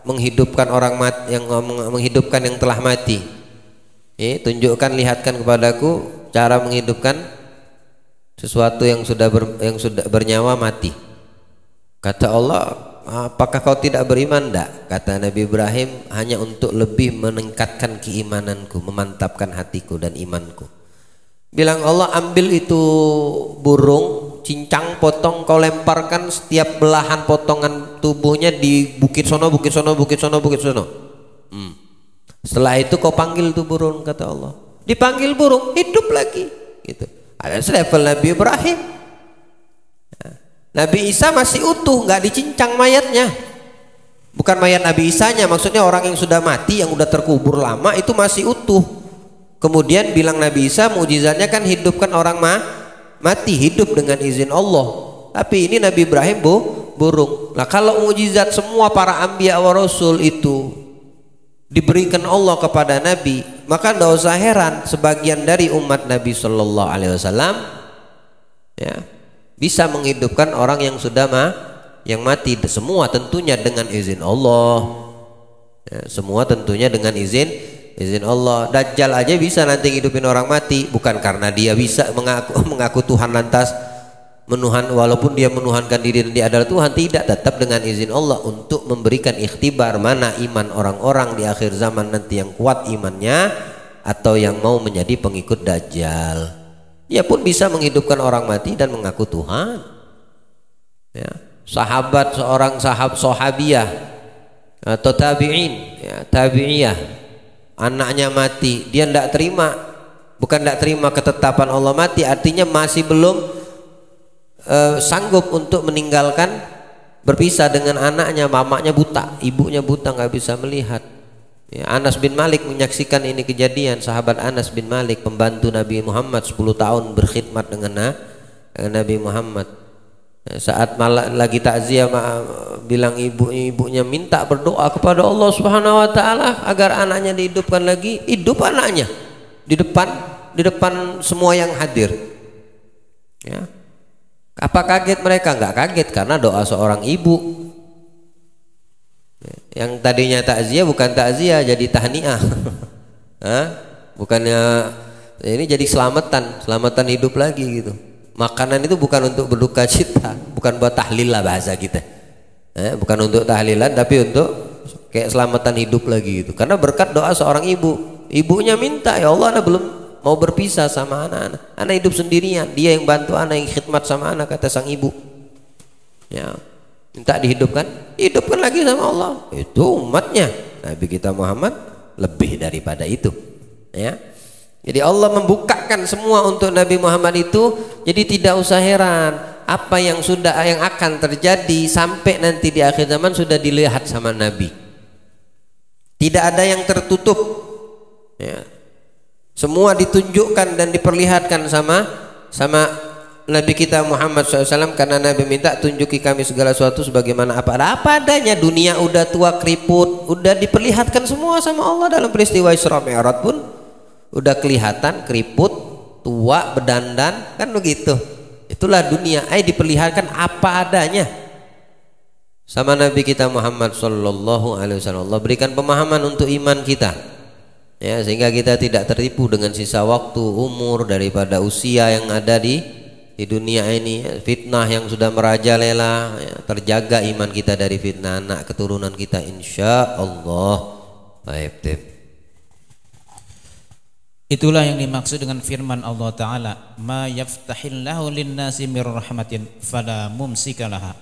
menghidupkan orang mati, yang menghidupkan yang telah mati? Tunjukkan, lihatkan kepadaku cara menghidupkan sesuatu yang sudah bernyawa mati. Kata Allah, apakah kau tidak beriman? Tidak. Kata Nabi Ibrahim, hanya untuk lebih meningkatkan keimananku, memantapkan hatiku dan imanku. Bilang Allah, ambil itu burung, cincang, potong, kau lemparkan setiap belahan potongan tubuhnya di bukit sono, bukit sono, bukit sono, bukit sono. Setelah itu kau panggil tuh burung, kata Allah. Dipanggil burung, hidup lagi. Gitu. Ada selevel Nabi Ibrahim. Nabi Isa masih utuh, nggak dicincang mayatnya. Bukan mayat Nabi Isanya, maksudnya orang yang sudah mati, yang udah terkubur lama itu masih utuh. Kemudian bilang Nabi Isa, mukjizatnya kan hidupkan orang mati, hidup dengan izin Allah. Tapi ini Nabi Ibrahim burung. Nah, kalau mukjizat semua para anbiya wa rasul itu diberikan Allah kepada Nabi, maka tidak usah heran sebagian dari umat Nabi Shallallahu Alaihi Wasallam ya, bisa menghidupkan orang yang sudah yang mati. Semua tentunya dengan izin Allah ya, semua tentunya dengan izin Allah. Dajjal aja bisa nanti hidupin orang mati, bukan karena dia bisa mengaku Tuhan lantas menuhan, walaupun dia menuhankan diri dan dia adalah Tuhan, tidak, tetap dengan izin Allah untuk memberikan ikhtibar mana iman orang-orang di akhir zaman nanti yang kuat imannya atau yang mau menjadi pengikut Dajjal. Dia pun bisa menghidupkan orang mati dan mengaku Tuhan ya. Seorang sahabiyah atau tabi'in ya, tabi'iyah, anaknya mati, dia tidak terima, bukan tidak terima ketetapan Allah mati, artinya masih belum sanggup untuk meninggalkan, berpisah dengan anaknya. Mamanya buta, ibunya buta, nggak bisa melihat ya. Anas bin Malik menyaksikan ini kejadian. Sahabat Anas bin Malik, pembantu Nabi Muhammad, 10 tahun berkhidmat dengan Nabi Muhammad ya. Saat lagi takziah, bilang ibunya minta berdoa kepada Allah Subhanahu wa taala agar anaknya dihidupkan lagi. Hidup anaknya di depan semua yang hadir ya. Apa kaget mereka? Enggak kaget, karena doa seorang ibu. Yang tadinya takziah bukan takziah, jadi tahniah. Bukannya ini jadi selamatan hidup lagi gitu. Makanan itu bukan untuk berduka cita, bukan buat tahlil lah bahasa kita. Bukan untuk tahlilan, tapi untuk kayak selamatan hidup lagi gitu. Karena berkat doa seorang ibu. Ibunya minta, ya Allah, Anda belum mau berpisah sama anak hidup sendirian, dia yang bantu anak, yang khidmat sama anak, kata sang ibu ya, minta dihidupkan lagi sama Allah. Itu umatnya Nabi kita Muhammad lebih daripada itu ya. Jadi Allah membukakan semua untuk Nabi Muhammad itu. Jadi tidak usah heran apa yang akan terjadi sampai nanti di akhir zaman sudah dilihat sama Nabi. Tidak ada yang tertutup ya. Semua ditunjukkan dan diperlihatkan sama Nabi kita Muhammad SAW, karena Nabi minta tunjuki kami segala sesuatu sebagaimana apa adanya. Dunia udah tua keriput, udah diperlihatkan semua sama Allah dalam peristiwa Isra Mi'raj pun udah kelihatan keriput, tua, berdandan, kan begitu. Itulah dunia, diperlihatkan apa adanya sama Nabi kita Muhammad SAW. Allah berikan pemahaman untuk iman kita ya, sehingga kita tidak tertipu dengan sisa waktu, umur, daripada usia yang ada di dunia ini ya. Fitnah yang sudah merajalela ya. Terjaga iman kita dari fitnah anak keturunan kita, insya Allah. Baik. Itulah yang dimaksud dengan firman Allah Ta'ala, ma yaftahillahu linnasi mir rahmatin fala mumsikalaha.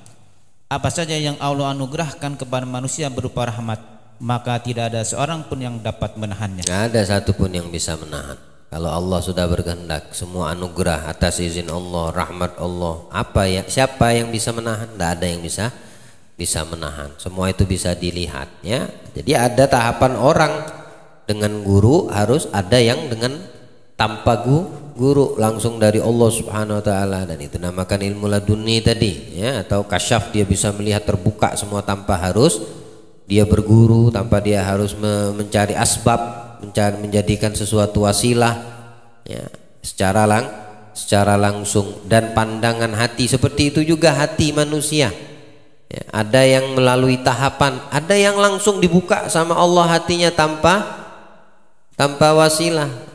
Apa saja yang Allah anugerahkan kepada manusia berupa rahmat, maka tidak ada seorang pun yang dapat menahannya. Tidak ada satu pun yang bisa menahan. Kalau Allah sudah berkehendak, semua anugerah atas izin Allah, rahmat Allah, siapa yang bisa menahan? Tidak ada yang bisa menahan. Semua itu bisa dilihat ya. Jadi ada tahapan orang dengan guru, harus ada yang dengan tanpa guru langsung dari Allah Subhanahu wa taala, dan itu namakan ilmu laduni tadi ya, atau kasyaf, dia bisa melihat terbuka semua tanpa harus dia berguru, tanpa dia harus mencari asbab, menjadikan sesuatu wasilah ya, secara langsung. Dan pandangan hati seperti itu juga hati manusia ya, ada yang melalui tahapan, ada yang langsung dibuka sama Allah hatinya tanpa wasilah.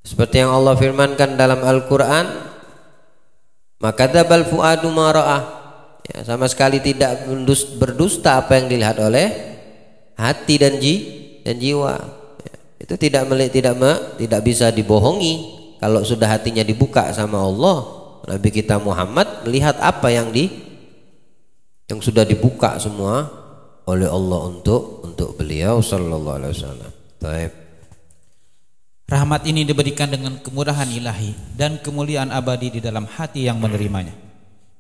Seperti yang Allah firmankan dalam Al-Quran, maka dzabal fuadu ma ra'ah ya, sama sekali tidak berdusta apa yang dilihat oleh hati dan jiwa ya, itu tidak bisa dibohongi. Kalau sudah hatinya dibuka sama Allah, Nabi kita Muhammad melihat apa yang sudah dibuka semua oleh Allah untuk beliau sallallahu alaihi wasallam. Baik. Rahmat ini diberikan dengan kemurahan ilahi dan kemuliaan abadi di dalam hati yang menerimanya.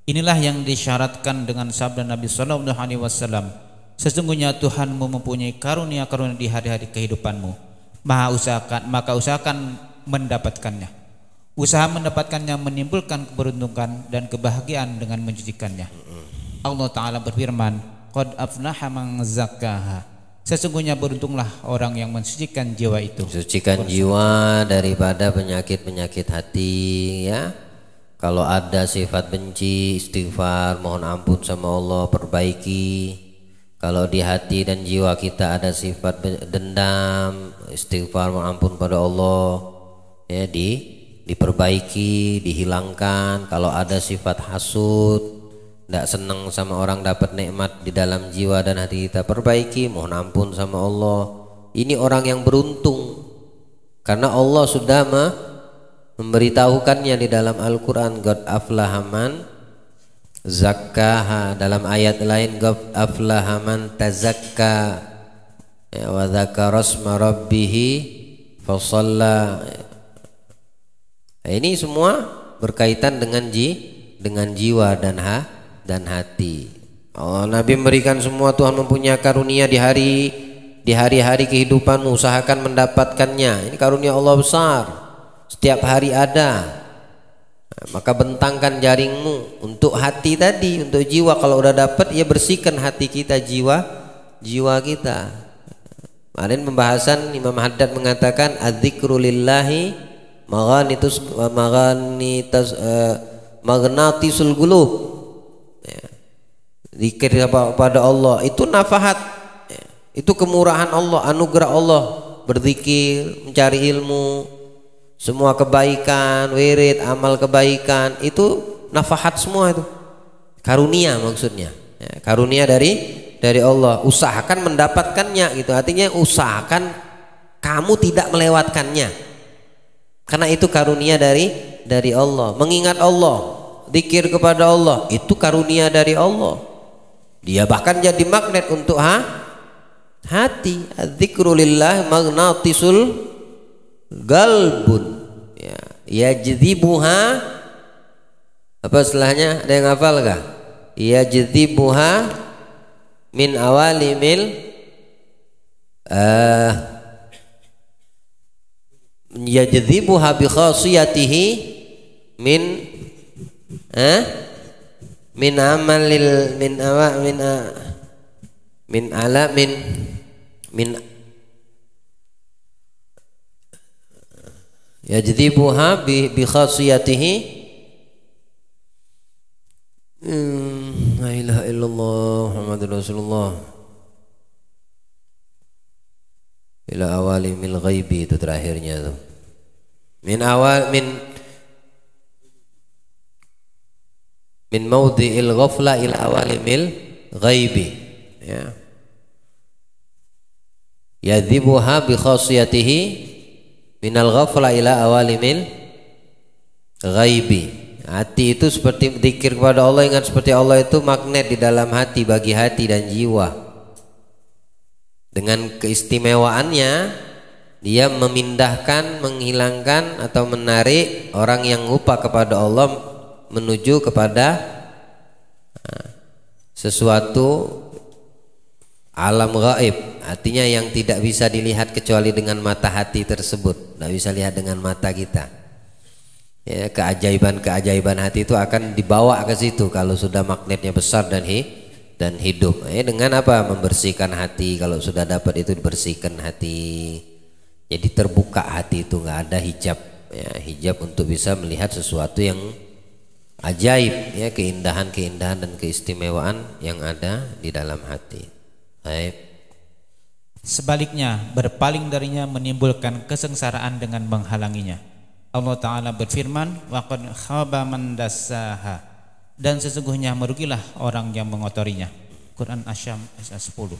Inilah yang disyaratkan dengan sabda Nabi sallallahu alaihi wasallam, sesungguhnya Tuhanmu mempunyai karunia-karunia di hari-hari kehidupanmu, maka usahakan mendapatkannya. Usaha mendapatkannya menimbulkan keberuntungan dan kebahagiaan dengan mencucikannya. Allah Ta'ala berfirman, qad aflaha man zakkaha, sesungguhnya beruntunglah orang yang mensucikan jiwa itu. Sucikan jiwa daripada penyakit-penyakit hati ya. Kalau ada sifat benci, istighfar, mohon ampun sama Allah, perbaiki. Kalau di hati dan jiwa kita ada sifat dendam, istighfar, mohon ampun pada Allah ya, diperbaiki, dihilangkan. Kalau ada sifat hasud, tidak senang sama orang dapat nikmat di dalam jiwa dan hati kita, perbaiki, mohon ampun sama Allah. Ini orang yang beruntung karena Allah sudah memberitahukannya di dalam Al-Quran, qad aflaha man zakkaha. Dalam ayat lain, qad aflaha man tazakka ya, wa dzakara asma rabbih fasalla. Ini semua berkaitan dengan jiwa dan hati. Nabi memberikan semua, Tuhan mempunyai karunia di hari-hari kehidupanmu, usahakan mendapatkannya. Ini karunia Allah besar, setiap hari ada. Maka bentangkan jaringmu untuk hati tadi, untuk jiwa. Kalau udah dapat, ya bersihkan hati kita, jiwa kita. Kemarin pembahasan Imam Haddad mengatakan, adzikru lillahi magnatisul qulub. Zikir kepada Allah itu nafahat ya, itu kemurahan Allah, anugerah Allah. Berzikir, mencari ilmu, semua kebaikan, wirid, amal kebaikan, itu nafahat semua, itu karunia maksudnya ya, karunia dari Allah. Usahakan mendapatkannya gitu, artinya usahakan kamu tidak melewatkannya, karena itu karunia dari Allah. Mengingat Allah, zikir kepada Allah, itu karunia dari Allah. Dia bahkan jadi magnet untuk hati. Dzikru lillah magnatisul galbun ya, yajdzibuha. Apa setelahnya, ada yang hafal kah? Yajdzibuha min awalimil yajdzibuha bi khasiyatihi min amalil min yajdzibuha bi khasiyatihi. La ilaha illallah Muhammadur Rasulullah ila awalimil ghaibi, itu terakhirnya tuh. Min maudhi'il ghafla ila awalimil ghaibi ya. Yadhibuha bi khasiyatihi minal ghafla ila awalimil ghaibi. Hati itu seperti zikir kepada Allah, ingat seperti Allah itu magnet di dalam hati, bagi hati dan jiwa. Dengan keistimewaannya, dia memindahkan, menghilangkan atau menarik orang yang lupa kepada Allah menuju kepada sesuatu alam gaib. artinya yang tidak bisa dilihat kecuali dengan mata hati tersebut, tidak bisa lihat dengan mata kita. Ya, keajaiban hati itu akan dibawa ke situ kalau sudah magnetnya besar dan hidup. Dengan apa? Membersihkan hati. Kalau sudah dapat itu dibersihkan hati. Jadi terbuka hati itu, nggak ada hijab. Ya, hijab untuk bisa melihat sesuatu yang ajaib, ya, keindahan dan keistimewaan yang ada di dalam hati. Baik. Sebaliknya, berpaling darinya menimbulkan kesengsaraan dengan menghalanginya. Allah Ta'ala berfirman, wa qad khaba man dassaha, dan sesungguhnya merugilah orang yang mengotorinya. Quran Asy-Syams ayat 10.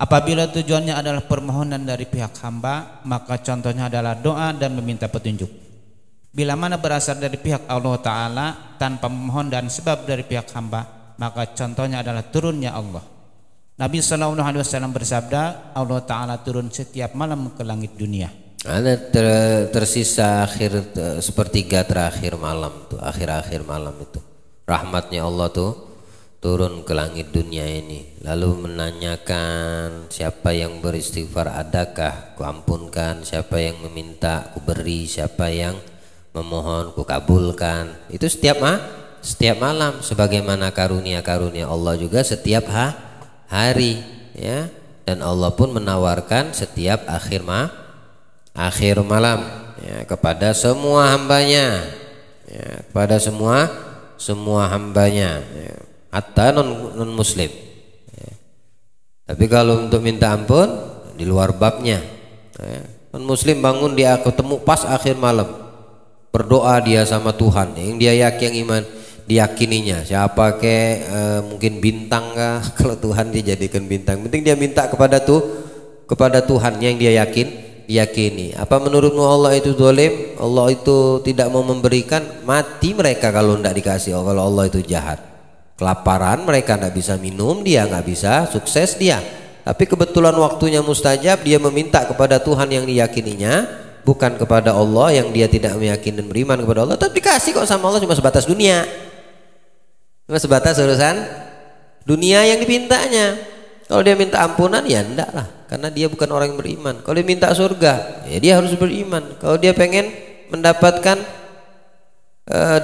Apabila tujuannya adalah permohonan dari pihak hamba, maka contohnya adalah doa dan meminta petunjuk. Bila mana berasal dari pihak Allah Ta'ala tanpa memohon dan sebab dari pihak hamba, maka contohnya adalah turunnya Allah. Nabi SAW bersabda, Allah Ta'ala turun setiap malam ke langit dunia. Ada tersisa sepertiga terakhir malam tuh, akhir-akhir malam itu. Rahmatnya Allah tuh turun ke langit dunia ini, lalu menanyakan siapa yang beristighfar adakah ku ampunkan, siapa yang meminta ku beri, siapa yang memohon ku kabulkan. Itu setiap malam, sebagaimana karunia-karunia Allah juga setiap hari, ya. Dan Allah pun menawarkan setiap akhir malam, ya, kepada semua hambanya, ya, kepada semua hambanya, ya, hatta non muslim, ya. Tapi kalau untuk minta ampun di luar babnya, ya. Non muslim bangun dia ketemu pas akhir malam, berdoa dia sama Tuhan yang dia yakin, iman diyakininya siapa mungkin bintang kah? Kalau Tuhan dia jadikan bintang, penting dia minta kepada Tuhan yang dia yakini. Apa menurutmu Allah itu zalim? Allah itu tidak mau memberikan? Mati mereka kalau tidak dikasih. Kalau Allah itu jahat, kelaparan mereka tidak bisa minum, dia nggak bisa sukses dia. Tapi kebetulan waktunya mustajab, dia meminta kepada Tuhan yang diyakininya, bukan kepada Allah yang dia tidak meyakini dan beriman kepada Allah. Tapi dikasih kok sama Allah, cuma sebatas dunia, cuma sebatas urusan dunia yang dipintanya. Kalau dia minta ampunan ya enggak lah, karena dia bukan orang yang beriman. Kalau dia minta surga ya dia harus beriman. Kalau dia pengen mendapatkan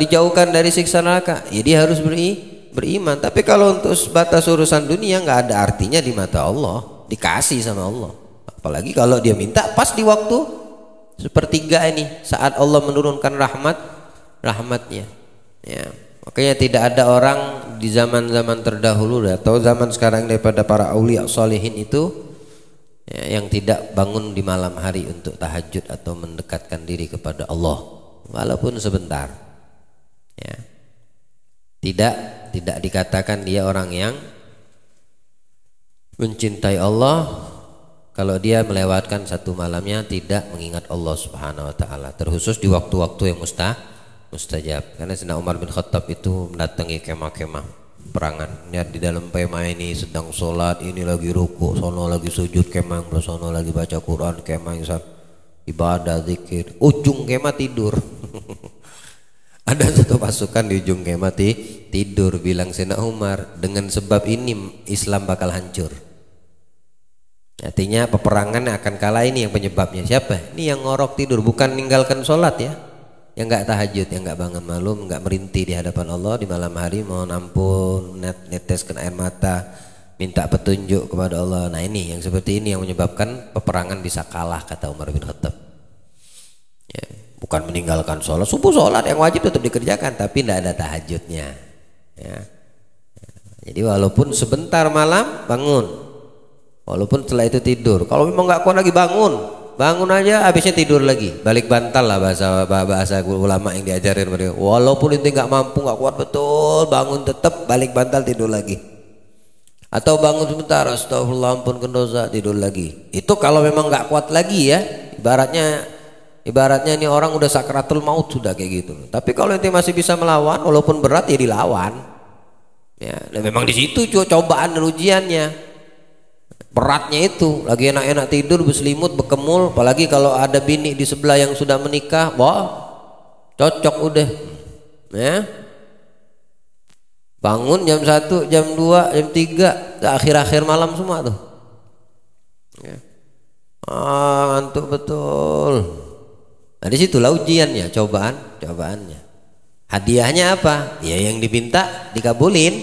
dijauhkan dari siksa neraka ya dia harus beriman. Tapi kalau untuk sebatas urusan dunia nggak ada artinya di mata Allah, dikasih sama Allah. Apalagi kalau dia minta pas di waktu sepertiga ini, saat Allah menurunkan rahmatnya, ya. Makanya tidak ada orang di zaman-zaman terdahulu atau zaman sekarang daripada para aulia sholihin itu, ya, yang tidak bangun di malam hari untuk tahajud atau mendekatkan diri kepada Allah walaupun sebentar, ya. Tidak dikatakan dia orang yang mencintai Allah kalau dia melewatkan satu malamnya tidak mengingat Allah Subhanahu wa taala, terkhusus di waktu-waktu yang mustajab. Karena Sayyidina Umar bin Khattab itu mendatangi kemah-kemah perangan. Ya, di dalam kemah ini sedang sholat, ini lagi ruku, sono lagi sujud, kemah yang sono lagi baca Quran, kemah yang ibadah zikir, ujung kemah tidur. Ada satu pasukan di ujung kemah tidur, bilang Sayyidina Umar, dengan sebab ini Islam bakal hancur. Artinya peperangan akan kalah, ini yang penyebabnya. Siapa? Ini yang ngorok tidur, bukan meninggalkan sholat, ya. Yang enggak tahajud, yang enggak bangun malam, enggak merintih di hadapan Allah di malam hari, mohon ampun, neteskan air mata, minta petunjuk kepada Allah. Nah ini yang seperti ini yang menyebabkan peperangan bisa kalah, kata Umar bin Khattab, ya, bukan meninggalkan sholat. Subuh sholat yang wajib tetap dikerjakan, tapi tidak ada tahajudnya, ya. Jadi walaupun sebentar malam bangun, walaupun setelah itu tidur. Kalau memang nggak kuat lagi bangun aja, habisnya tidur lagi, balik bantal lah bahasa ulama yang diajarin mereka. Walaupun itu nggak mampu, nggak kuat betul, bangun tetap balik bantal tidur lagi. Atau bangun sebentar, astagfirullah ampunkan dosa, tidur lagi. Itu kalau memang nggak kuat lagi, ya. Ibaratnya ini orang udah sakratul maut sudah kayak gitu. Tapi kalau nanti masih bisa melawan, walaupun berat ya dilawan. Ya, dan memang di situ cobaan dan ujiannya. Beratnya itu, lagi enak-enak tidur berselimut berkemul, apalagi kalau ada bini di sebelah yang sudah menikah, wah cocok udah, ya. Bangun jam 1, jam 2, jam 3, akhir-akhir malam semua tuh, Ya. Ngantuk betul. Nah disitulah ujiannya, cobaannya. Hadiahnya apa? Ya yang diminta dikabulin,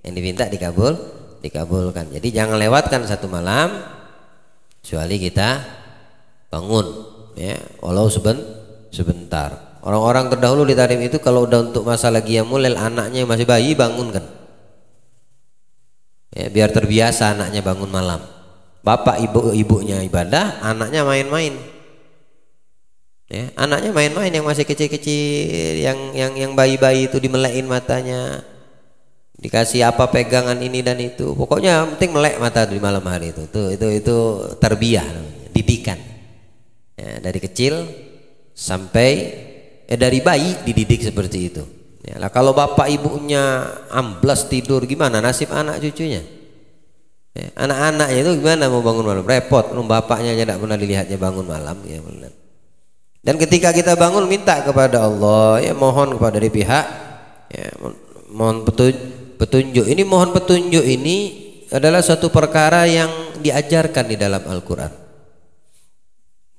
yang diminta dikabulkan. Jadi jangan lewatkan satu malam kecuali kita bangun, ya, walau sebentar. Orang-orang terdahulu di Tarim itu kalau udah untuk masalah qiyamul lail, anaknya yang masih bayi bangunkan, ya, biar terbiasa anaknya bangun malam. Bapak ibunya ibadah, anaknya main-main. Ya, anaknya main-main yang masih kecil-kecil, yang bayi-bayi itu dimelekin matanya, dikasih apa pegangan ini dan itu, pokoknya penting melek mata di malam hari itu. Itu tarbiyah namanya, didikan. Ya, dari kecil sampai dari bayi dididik seperti itu. Ya, lah kalau bapak ibunya amblas tidur, gimana nasib anak cucunya? Ya, anak-anaknya itu gimana mau bangun malam? Repot, bapaknya aja tidak pernah dilihatnya bangun malam. Ya, dan ketika kita bangun minta kepada Allah, ya mohon kepada dari pihak, ya, mohon petunjuk. Ini mohon petunjuk ini adalah suatu perkara yang diajarkan di dalam Al-Quran.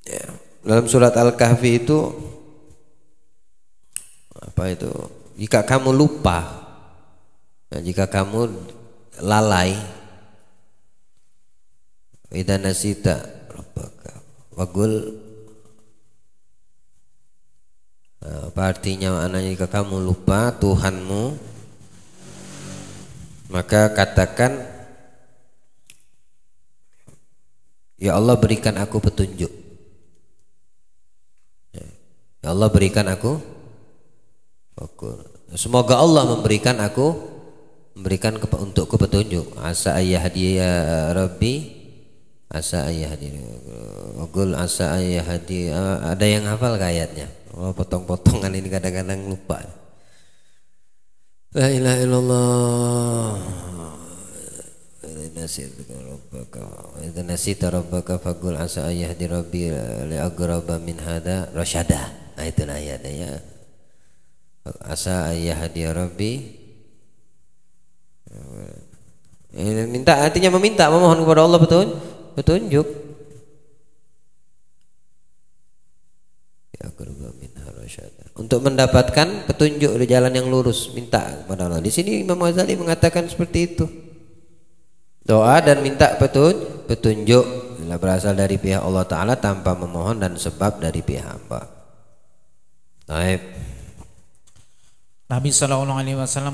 Ya, dalam surat Al-Kahfi itu apa itu? Jika kamu lupa, jika kamu lalai, idza nasita rabbaka waqul. Apa artinya maknanya? Jika kamu lupa Tuhanmu, maka katakan, ya Allah berikan aku petunjuk. Ya Allah berikan aku. Semoga Allah memberikan untukku petunjuk. Asa ayyahdiya Rabbi, asa ayyahdi. Qul asa ayyahdi. Ada yang hafal ayatnya? Oh, potong-potongan ini kadang-kadang lupa. La ilaha illallah. Idza nasita rabbaka faqul asa ayyahdi rabbi li aqraba min hada rasyada. Nah itu ayatnya ya. Asa ayyahdi rabbi. Ini minta, artinya meminta, memohon kepada Allah petunjuk. Untuk mendapatkan petunjuk di jalan yang lurus, minta kepada Allah. Di sini Imam Ghazali mengatakan seperti itu. Doa dan minta petunjuk berasal dari pihak Allah Ta'ala tanpa memohon dan sebab dari pihak hamba. Baik. Nabi SAW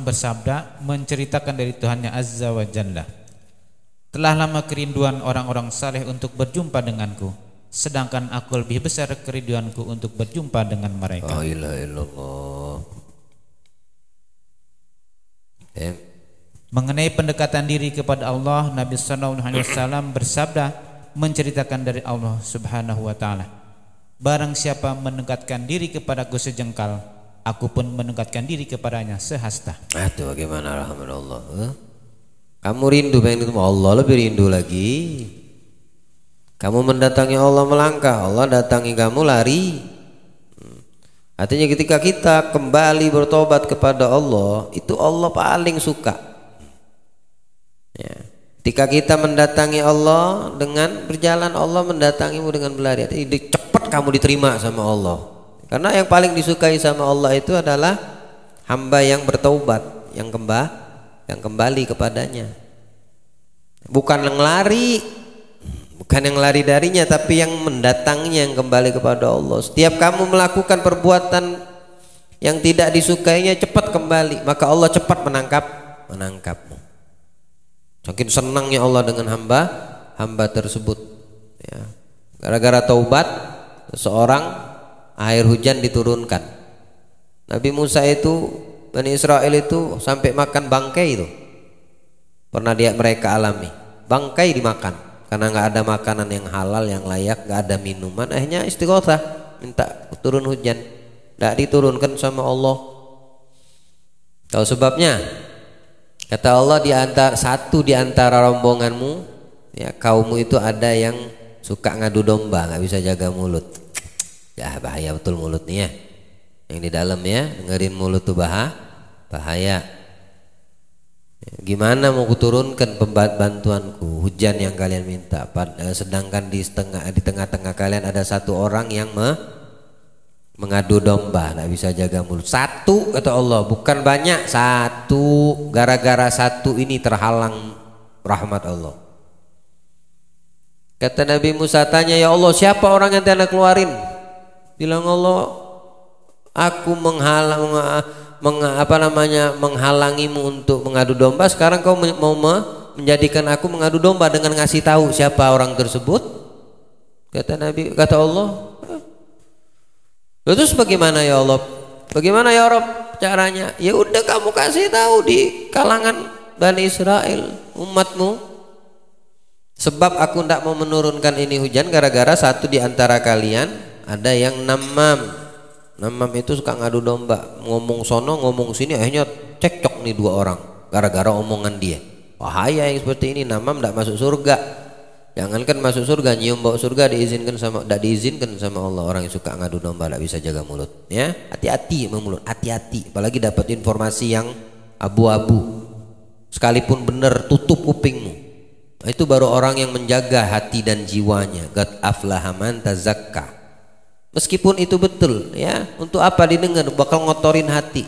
bersabda, menceritakan dari Tuhannya Azza wa Jalla, telah lama kerinduan orang-orang saleh untuk berjumpa denganku, sedangkan aku lebih besar kerinduanku untuk berjumpa dengan mereka. La ilaha illallah. Mengenai pendekatan diri kepada Allah, Nabi SAW bersabda, menceritakan dari Allah Subhanahu wa Ta'ala, barang siapa mendekatkan diri kepadaku sejengkal, aku pun mendekatkan diri kepadanya sehasta. Itu bagaimana rahmat Allah? Kamu rindu pengen ketemu Allah, lebih rindu lagi. Kamu mendatangi Allah melangkah, Allah datangi kamu lari. Artinya ketika kita kembali bertobat kepada Allah, itu Allah paling suka. Ya. Ketika kita mendatangi Allah dengan berjalan, Allah mendatangimu dengan berlari. Artinya cepat kamu diterima sama Allah. Karena yang paling disukai sama Allah itu adalah hamba yang bertaubat, yang kembali kepadanya. Bukan yang lari, bukan yang lari darinya, tapi yang mendatanginya, yang kembali kepada Allah. Setiap kamu melakukan perbuatan yang tidak disukainya, cepat kembali, maka Allah cepat menangkapmu. Saking senangnya Allah dengan hamba tersebut. Ya. Gara-gara taubat, seorang air hujan diturunkan. Nabi Musa itu, Bani Israel itu sampai makan bangkai itu. Pernah mereka alami. Bangkai dimakan karena nggak ada makanan yang halal, yang layak, nggak ada minuman. Akhirnya istighotsah, minta turun hujan. Nggak diturunkan sama Allah. Tahu sebabnya? Kata Allah, satu di antara rombonganmu, ya, kaummu itu ada yang suka ngadu domba, nggak bisa jaga mulut. Ya bahaya betul mulut nih ya. Yang di dalam ya, dengerin mulut tuh bahaya. Gimana mau kuturunkan bantuanku, hujan yang kalian minta, sedangkan di tengah-tengah kalian ada satu orang yang mengadu domba, tidak bisa jaga mulut. Satu kata Allah, bukan banyak, satu. Gara-gara satu ini terhalang rahmat Allah. Kata Nabi Musa, tanya, ya Allah, siapa orang yang Anda keluarin? Bilang Allah, aku menghalangimu untuk mengadu domba. Sekarang kau mau menjadikan aku mengadu domba dengan ngasih tahu siapa orang tersebut? Kata Allah, terus bagaimana ya Allah? Bagaimana ya Rabb caranya? Ya udah kamu kasih tahu di kalangan Bani Israel, umatmu. Sebab aku tidak mau menurunkan ini hujan gara-gara satu di antara kalian ada yang namam. Namam itu suka ngadu domba, ngomong sono ngomong sini, akhirnya cekcok nih dua orang gara-gara omongan dia. Bahaya yang seperti ini, namam tidak masuk surga. Jangankan masuk surga, nyium bau surga tidak diizinkan sama Allah. Orang yang suka ngadu domba tidak bisa jaga mulut. Ya, hati-hati mulut, hati-hati. Apalagi dapat informasi yang abu-abu, sekalipun benar tutup kupingmu. Itu baru orang yang menjaga hati dan jiwanya. Qad aflaha man tazakka. Meskipun itu betul, ya, untuk apa didengar, bakal ngotorin hati.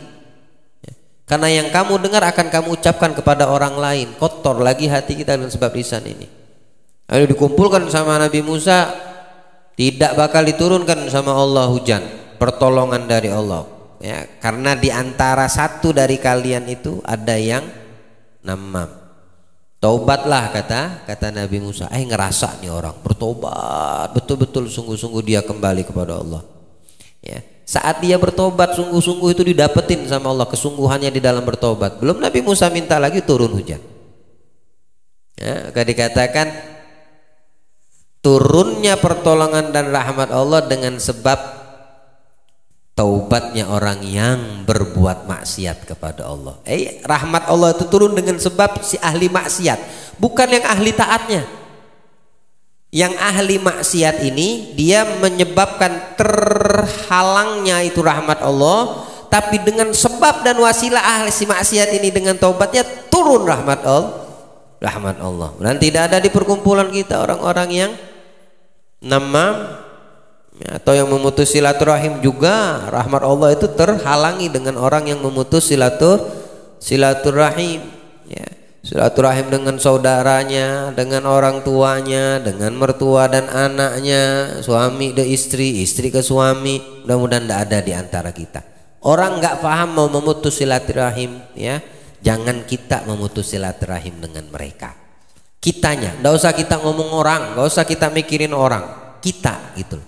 Ya. Karena yang kamu dengar akan kamu ucapkan kepada orang lain. Kotor lagi hati kita dengan sebab lisan ini. Lalu dikumpulkan sama Nabi Musa, tidak bakal diturunkan sama Allah hujan, pertolongan dari Allah. Ya, karena di antara satu dari kalian itu ada yang namam. Taubatlah kata Nabi Musa. Ngerasa nih orang bertobat betul-betul, sungguh-sungguh dia kembali kepada Allah. Ya, saat dia bertobat sungguh-sungguh itu didapetin sama Allah kesungguhannya di dalam bertobat. Belum Nabi Musa minta lagi turun hujan. Ya, maka dikatakan turunnya pertolongan dan rahmat Allah dengan sebab taubatnya orang yang berbuat maksiat kepada Allah. Rahmat Allah itu turun dengan sebab si ahli maksiat, bukan yang ahli taatnya. Yang ahli maksiat ini dia menyebabkan terhalangnya itu rahmat Allah, tapi dengan sebab dan wasilah ahli si maksiat ini dengan taubatnya turun rahmat Allah. Dan tidak ada di perkumpulan kita orang-orang yang namam atau yang memutus silaturahim juga. Rahmat Allah itu terhalangi dengan orang yang memutus silaturahim. Ya, silaturahim dengan saudaranya, dengan orang tuanya, dengan mertua dan anaknya, suami ke istri, istri ke suami. Mudah-mudahan tidak ada di antara kita orang nggak paham mau memutus silaturahim. Ya, jangan kita memutus silaturahim dengan mereka. Kitanya, tidak usah kita ngomong orang, nggak usah kita mikirin orang, kita gitu.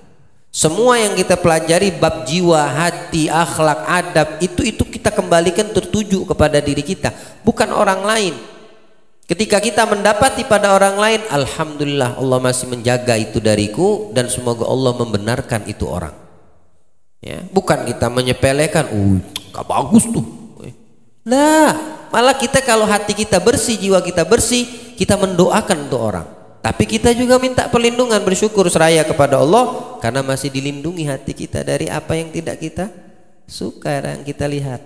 Semua yang kita pelajari bab jiwa, hati, akhlak, adab itu kita kembalikan tertuju kepada diri kita, bukan orang lain. Ketika kita mendapati pada orang lain, alhamdulillah Allah masih menjaga itu dariku dan semoga Allah membenarkan itu orang. Ya, bukan kita menyepelekan, gak bagus tuh. Nah, malah kita kalau hati kita bersih, jiwa kita bersih, kita mendoakan untuk orang. Tapi kita juga minta perlindungan, bersyukur seraya kepada Allah karena masih dilindungi hati kita dari apa yang tidak kita suka, yang kita lihat.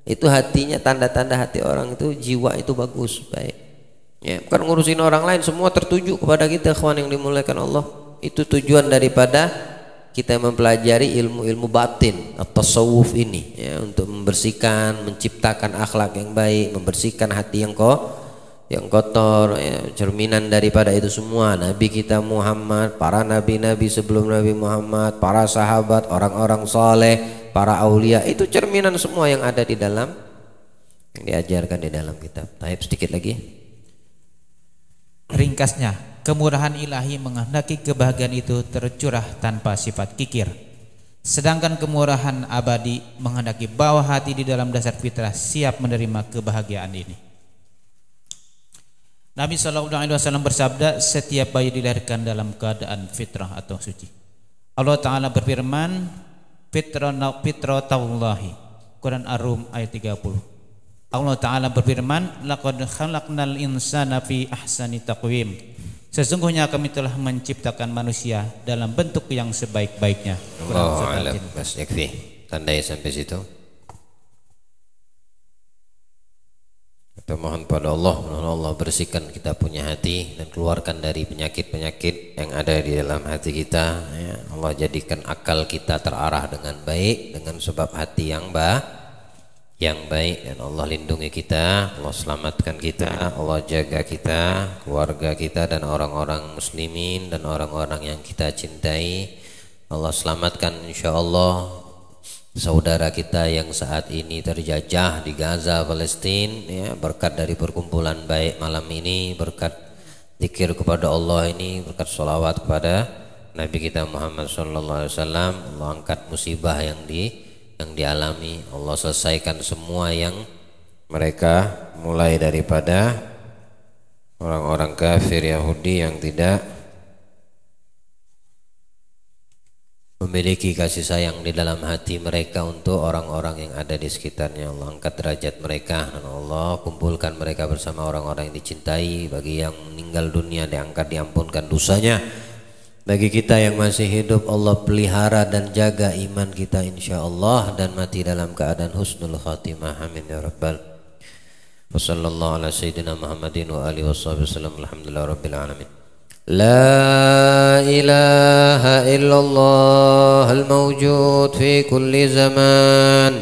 Itu hatinya, tanda-tanda hati orang itu, jiwa itu bagus, baik. Ya, bukan ngurusin orang lain, semua tertuju kepada kita, kawan yang dimuliakan Allah. Itu tujuan daripada kita mempelajari ilmu-ilmu batin atau tasawuf ini, ya, untuk membersihkan, menciptakan akhlak yang baik, membersihkan hati yang kotor, ya, cerminan daripada itu semua Nabi kita Muhammad, para nabi-nabi sebelum Nabi Muhammad, para sahabat, orang-orang soleh, para aulia, itu cerminan semua yang ada di dalam, yang diajarkan di dalam kitab. Taib sedikit lagi. Ringkasnya, kemurahan ilahi menghendaki kebahagiaan itu tercurah tanpa sifat kikir, sedangkan kemurahan abadi menghendaki bawah hati di dalam dasar fitrah siap menerima kebahagiaan ini. Nabi SAW bersabda, setiap bayi dilahirkan dalam keadaan fitrah atau suci. Allah Ta'ala berfirman, fitratallahi, Quran Ar-Rum ayat 30. Allah Ta'ala berfirman, laqad khalaqnal insana fi ahsani taqwim. Sesungguhnya kami telah menciptakan manusia dalam bentuk yang sebaik-baiknya. Allahu a'lam. Mas yakfi. Tandai sampai situ. Kita mohon pada Allah, Allah bersihkan kita punya hati dan keluarkan dari penyakit-penyakit yang ada di dalam hati kita. Ya, Allah jadikan akal kita terarah dengan baik dengan sebab hati yang baik, dan Allah lindungi kita, Allah selamatkan kita, Allah jaga kita, keluarga kita dan orang-orang muslimin dan orang-orang yang kita cintai. Allah selamatkan insyaallah saudara kita yang saat ini terjajah di Gaza, Palestina, ya, berkat dari perkumpulan baik malam ini, berkat zikir kepada Allah ini, berkat sholawat kepada Nabi kita Muhammad sallallahu alaihi wasallam, Allah angkat musibah yang dialami, Allah selesaikan semua yang mereka mulai daripada orang-orang kafir Yahudi yang tidak memiliki kasih sayang di dalam hati mereka untuk orang-orang yang ada di sekitarnya. Allah angkat derajat mereka dan Allah kumpulkan mereka bersama orang-orang yang dicintai. Bagi yang meninggal dunia diangkat, diampunkan dosanya. Bagi kita yang masih hidup, Allah pelihara dan jaga iman kita insyaallah dan mati dalam keadaan husnul khatimah. Amin ya rabbal. Wassallallahu ala sayyidina Muhammadin wa alihi wasallam. Alhamdulillah rabbil alamin. لا إله إلا الله الموجود في كل زمان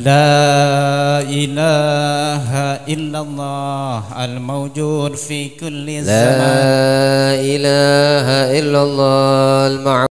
لا إله إلا الله الموجود في كل زمان لا إله إلا الله